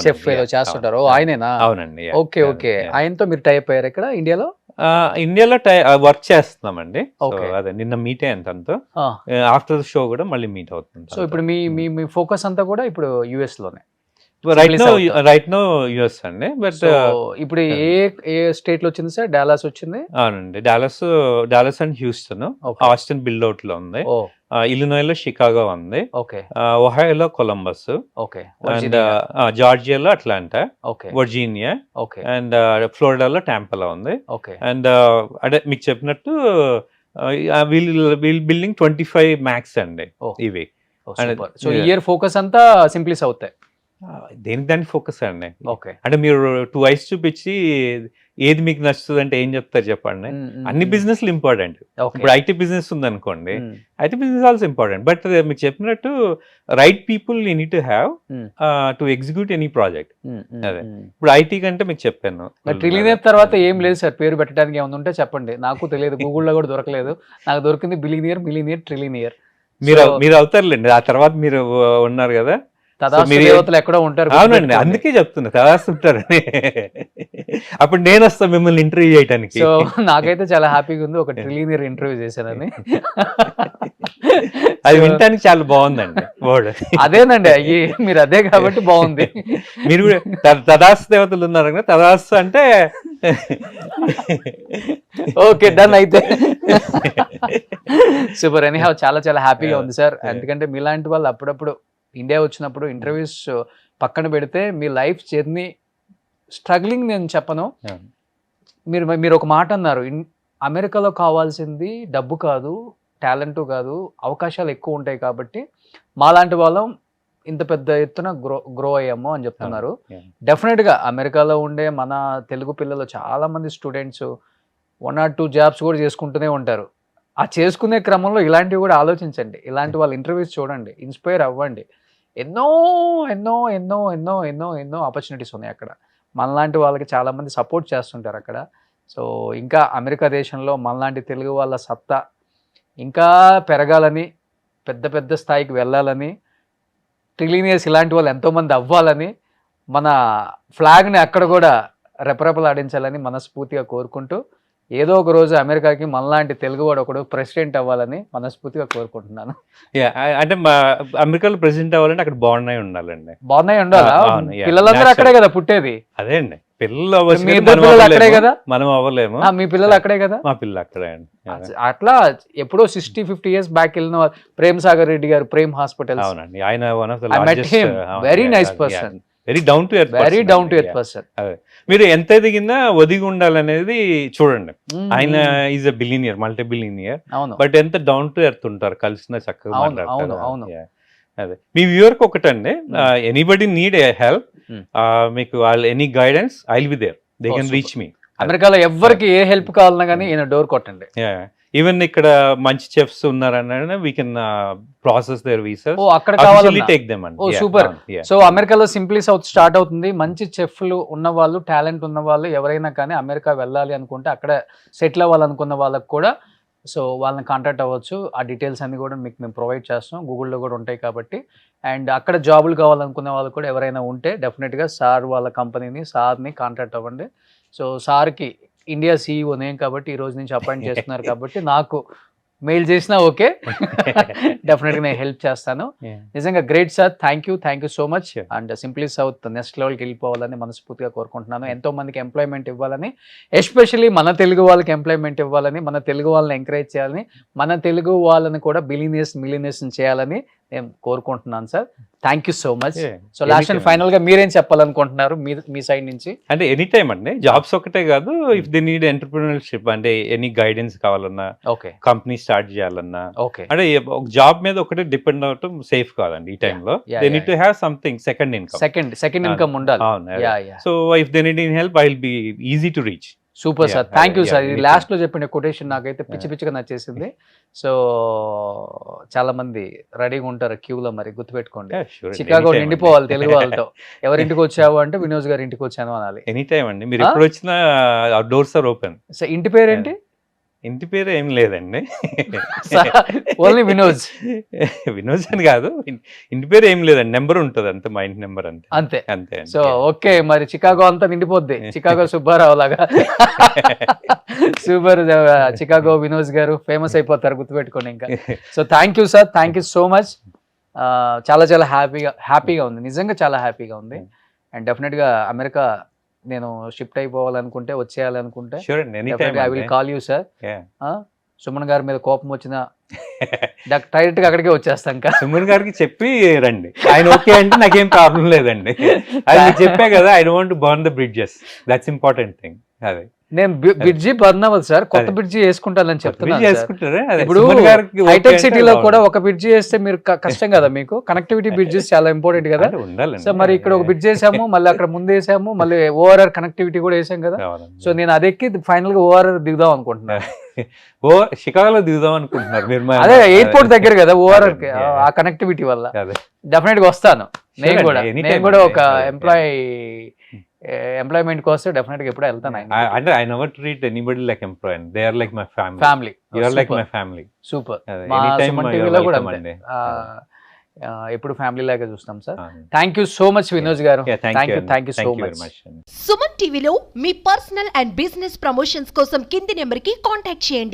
చెఫ్ ఏదో చేస్తుంటారు, ఆయనేనా? అవునండి. ఓకే. ఓకే. ఆయనతో మీరు టైప్ అయ్యారు ఇక్కడ ఇండియాలో? ఇండియాలో వర్క్ చేస్తున్నామండి. అదే నిన్న మీట్ అయ్యాను తనతో, ఆఫ్టర్ ద షో కూడా మళ్ళీ మీట్ అవుతుంది. సో ఇప్పుడు మీ ఫోకస్ అంతా కూడా ఇప్పుడు యుఎస్ లోనే? రైట్ నో యుఎస్ అండి. బట్ ఇప్పుడు ఏ స్టేట్ లో వచ్చింది సార్? డాలస్ వచ్చింది. అవునండి, Dallas and Houston, Austin buildout లో ఉంది, ఇలినాయ్ లో షికాగో ఉంది, ఒహాయోలో కొలంబస్, అండ్ జార్జియాలో అట్లాంటా, వర్జీనియా, అండ్ ఫ్లోరిడాలో టాంపాలో ఉంది. అండ్ అదే మీకు చెప్పినట్టు వీల్ బిల్డింగ్ 25 మ్యాక్స్ అండి ఇవి. సో ఇయర్ ఫోకస్ అంతా సింప్లీ సౌత్? దేనికి దానికి ఫోకస్ అండి. అంటే మీరు 2 eyes చూపించి ఏది మీకు నచ్చుతుంది అంటే ఏం చెప్తారు చెప్పండి. అన్ని బిజినెస్లు ఇంపార్టెంట్. ఇప్పుడు ఐటీ బిజినెస్ ఉంది అనుకోండి, IT business also important, but మీకు చెప్పినట్టు right people you need to have to execute any project. అదే ఇప్పుడు ఐటీ కంటే మీకు చెప్పాను. ట్రిలియనర్ తర్వాత ఏం లేదు సార్, పేరు పెట్టడానికి ఏమైనా ఉంటే చెప్పండి, నాకు తెలియదు, గూగుల్లో కూడా దొరకలేదు, నాకు దొరికింది బిలియనియర్, మిలియనియర్, ట్రిలియనియర్. మీరు అవుతారులేండి, ఆ తర్వాత మీరు ఉన్నారు కదా, దేవతలు ఎక్కడో ఉంటారు. అవునండి, అందుకే చెప్తున్నా తదాస్తు ఉంటారని. అప్పుడు నేను వస్తా మిమ్మల్ని ఇంటర్వ్యూ చేయడానికి. సో నాకైతే చాలా హ్యాపీగా ఉంది, ఒక ట్రిలియనర్ ఇంటర్వ్యూ చేశానని. అది వినటానికి చాలా బాగుందండి వర్డ్. అదేనండి, అయ్యి మీరు అదే కాబట్టి బాగుంది. మీరు కూడా తదాస్తు దేవతలు ఉన్నారు కదా, తదాస్తు అంటే ఓకే డన్ అయితే. సూపర్. ఎనీ చాలా చాలా హ్యాపీగా ఉంది సార్, ఎందుకంటే మీలాంటి వాళ్ళు అప్పుడప్పుడు ఇండియా వచ్చినప్పుడు ఇంటర్వ్యూస్ పక్కన పెడితే మీ లైఫ్ జర్నీ స్ట్రగ్లింగ్ నేను చెప్పను. మీరు ఒక మాట అన్నారు, అమెరికాలో కావాల్సింది డబ్బు కాదు, టాలెంట్ కాదు, అవకాశాలు ఎక్కువ ఉంటాయి కాబట్టి మాలాంటి వాళ్ళం ఇంత పెద్ద ఎత్తున గ్రో అయ్యాము అని చెప్తున్నారు. డెఫినెట్గా అమెరికాలో ఉండే మన తెలుగు పిల్లలు చాలా మంది స్టూడెంట్స్ 1 or 2 జాబ్స్ కూడా చేసుకుంటూనే ఉంటారు. ఆ చేసుకునే క్రమంలో ఇలాంటివి కూడా ఆలోచించండి, ఇలాంటి వాళ్ళ ఇంటర్వ్యూస్ చూడండి, ఇన్స్పైర్ అవ్వండి. ఎన్నో ఎన్నో ఎన్నో ఎన్నో ఎన్నో ఎన్నో ఆపర్చునిటీస్ ఉన్నాయి అక్కడ. మనలాంటి వాళ్ళకి చాలామంది సపోర్ట్ చేస్తుంటారు అక్కడ. సో ఇంకా అమెరికా దేశంలో మనలాంటి తెలుగు వాళ్ళ సత్తా ఇంకా పెరగాలని, పెద్ద పెద్ద స్థాయికి వెళ్ళాలని, ట్రిలినియర్స్ ఇలాంటి వాళ్ళు ఎంతోమంది అవ్వాలని, మన ఫ్లాగ్ని అక్కడ కూడా రెపరెపలాడించాలని మనస్ఫూర్తిగా కోరుకుంటూ, ఏదో ఒక రోజు అమెరికాకి మనలాంటి తెలుగువాడు ఒకడు ప్రెసిడెంట్ అవ్వాలని మనస్ఫూర్తిగా కోరుకుంటున్నాను. అంటే అమెరికాలో ప్రెసిడెంట్ అవ్వాలంటే అక్కడ బాగున్నాయి ఉండాలండి. బాగున్నాయి ఉండాలా? పిల్లలందరూ అక్కడే కదా పుట్టేది. అదే అండి, పిల్లలు అక్కడే కదా, మనం అవ్వలేము. మీ పిల్లలు అక్కడే కదా, మా పిల్లలు అక్కడే అండి. అట్లా ఎప్పుడో 60-50 years బ్యాక్ వెళ్ళిన ప్రేమ్ సాగర్ రెడ్డి గారు, ప్రేమ్ హాస్పిటల్. అవునండి, ఆయన one of the very nice person, very down to earth person. మీరు ఎంత ఎదిగినా ఒదిగి ఉండాలనేది చూడండి. ఆయన is a billionaire, multi billionaire, but ఎంత డౌన్ టు ఎర్త్ ఉంటారు, కలిసిన చక్కగా మాట్లాడతారు. అదే మీ వ్యూవర్ కి ఒకటండి, ఎనీబడి నీడ్ హెల్ప్, మీకు any guidance, I will be there, they can reach me. అమెరికాలో ఎవరికి ఏ హెల్ప్ కావాలన్నా కానీ ఈయన డోర్ కొట్టండి. ఈవెన్ ఇక్కడ మంచి చెఫ్స్ ఉన్నారన్న we can process there visas. అక్కడ కావాలి టేక్ దెమ్ అండి. సూపర్. సో అమెరికాలో సింప్లీ సౌత్ స్టార్ట్ అవుతుంది. మంచి చెఫ్లు ఉన్న వాళ్ళు, టాలెంట్ ఉన్న వాళ్ళు ఎవరైనా కానీ అమెరికా వెళ్ళాలి అనుకుంటే, అక్కడ సెటిల్ అవ్వాలనుకున్న వాళ్ళకి కూడా సో వాళ్ళని కాంటాక్ట్ అవ్వచ్చు. ఆ డీటెయిల్స్ అన్ని కూడా మీకు మేము ప్రొవైడ్ చేస్తాం, గూగుల్లో కూడా ఉంటాయి కాబట్టి. అండ్ అక్కడ జాబులు కావాలనుకునే వాళ్ళు కూడా ఎవరైనా ఉంటే డెఫినెట్గా సార్ వాళ్ళ కంపెనీని, సార్ని కాంటాక్ట్ అవ్వండి. సో సార్కి ఇండియా CEO నేను కాబట్టి ఈ రోజు నుంచి అపాయింట్ చేస్తున్నారు కాబట్టి నాకు మెయిల్ చేసినా ఓకే, డెఫినెట్గా నేను హెల్ప్ చేస్తాను. నిజంగా great sir, thank you so much. And simply south next లెవెల్కి వెళ్ళిపోవాలని మనస్ఫూర్తిగా కోరుకుంటున్నాను. ఎంతో మందికి ఎంప్లాయ్మెంట్ ఇవ్వాలని, ఎస్పెషల్లీ మన తెలుగు వాళ్ళకి ఎంప్లాయ్మెంట్ ఇవ్వాలని, మన తెలుగు వాళ్ళని ఎంకరేజ్ చేయాలని, మన తెలుగు వాళ్ళని కూడా మిలినియర్స్ చేయాలని నేను కోరుకుంటున్నాను sir. Thank you so much. So last and final గా మీరేం చెప్పాలనుకుంటున్నారు మీ సైడ్ నుంచి? అంటే ఎనీ టైం అండి, జాబ్స్ ఒకటే కాదు, ఇఫ్ దే నీడ్ ఎంటర్‌ప్రెన్యూర్‌షిప్, అంటే ఎనీ గైడెన్స్ కావాలన్నా, ఓకే, కంపెనీ స్టార్ట్ చేయాలన్నా, ఓకే, అంటే ఒక జాబ్ మీద ఒకటే డిపెండ్ అవటం సేఫ్ కాదండి ఈ టైంలో. They need to have something second income ఉండాలి. So if they need in help, I will be easy to reach. Super sir, thank you sir. ఇది లాస్ట్ లో చెప్పిన కొటేషన్ నాకైతే పిచ్చిగా నచ్చేసింది. సో చాలా మంది రెడీగా ఉంటారు క్యూలో, మరి గుర్తుపెట్టుకోండి. చికాగో నిండిపోవాలి తెలుగు వాళ్ళతో. ఎవరింటికి వచ్చావు అంటే వినోద్ గారి ఇంటికి వచ్చాను అనాలి. ఎనీ టైం అండి, మీరు ఎప్పుడు వచ్చినా డోర్స్ ఆర్ ఓపెన్. సో ఇంటి పేరేంటి? ఇంటి పేరు ఏం లేదండి, ఓన్లీ వినోజ్. వినోజ్ అని కాదు, ఇంటి పేరు ఏం లేదండి, నెంబర్ ఉంటుంది అంతే, మా ఇంటి నెంబర్ అంతే. సో ఓకే, మరి చికాగో అంతా నిండిపోద్ది, చికాగో సుబ్బారావు లాగా. సూపర్, చికాగో వినోజ్ గారు ఫేమస్ అయిపోతారు, గుర్తుపెట్టుకోండి ఇంకా. So thank you sir, thank you so much. చాలా చాలా హ్యాపీగా ఉంది, నిజంగా చాలా హ్యాపీగా ఉంది. అండ్ డెఫినెట్గా అమెరికా నేను షిఫ్ట్ అయిపోవాలనుకుంటే, వచ్చేయాలనుకుంటే I will call you sir. Suman గారి మీద కోపం వచ్చిన డైరెక్ట్ గా అక్కడికే వచ్చేస్తాం. సుమన్ గారికి చెప్పి రండి, ఆయన ఓకే అంటే నాకేం ప్రాబ్లం లేదండి. అది చెప్పే కదా, I don't want to burn the bridges, that's important thing. అదే నేను బ్రిడ్జి బర్న్ అవ్వదు సార్, కొత్త బ్రిడ్జి వేసుకుంటానని చెప్తున్నాను. ఇప్పుడు ఇప్పుడు హైటెక్ సిటీలో కూడా ఒక బ్రిడ్జి వేస్తే మీరు కష్టం కదా, మీకు కనెక్టివిటీ బ్రిడ్జెస్ చాలా ఇంపార్టెంట్ కదా. సో మరి ఇక్కడ ఒక బ్రిడ్జ్ వేసాము, మళ్ళీ అక్కడ ముందు వేసాము, మళ్ళీ ORR కనెక్టివిటీ కూడా వేసాం కదా. సో నేను అది ఎక్కి ఫైనల్ గా ORR దిగుదాం అనుకుంటున్నాను. షికాగోలో దిగుదాం అనుకుంటున్నారు మీరు? అదే ఎయిర్పోర్ట్ దగ్గర కదా ORR, ఆ కనెక్టివిటీ వల్ల డెఫినెట్ గా వస్తాను. నేను కూడా ఒక ఎంప్లాయ్మెంట్ కోసం డెఫినెట్ గా ఎప్పుడు వెళ్తాను. అంటే I never treat anybody like employee, they are like my family. You are like my family. Super. మా సుమన్ టీవీలో కూడా ఎప్పుడు ఫ్యామిలీ లాగా చూస్తాం sir. Thank you so much Vinod గారు. Thank you so much. Suman టీవీలో మీ పర్సనల్ అండ్ బిజినెస్ ప్రమోషన్స్ కోసం కింది నెంబర్కి కాంటాక్ట్ చేయండి.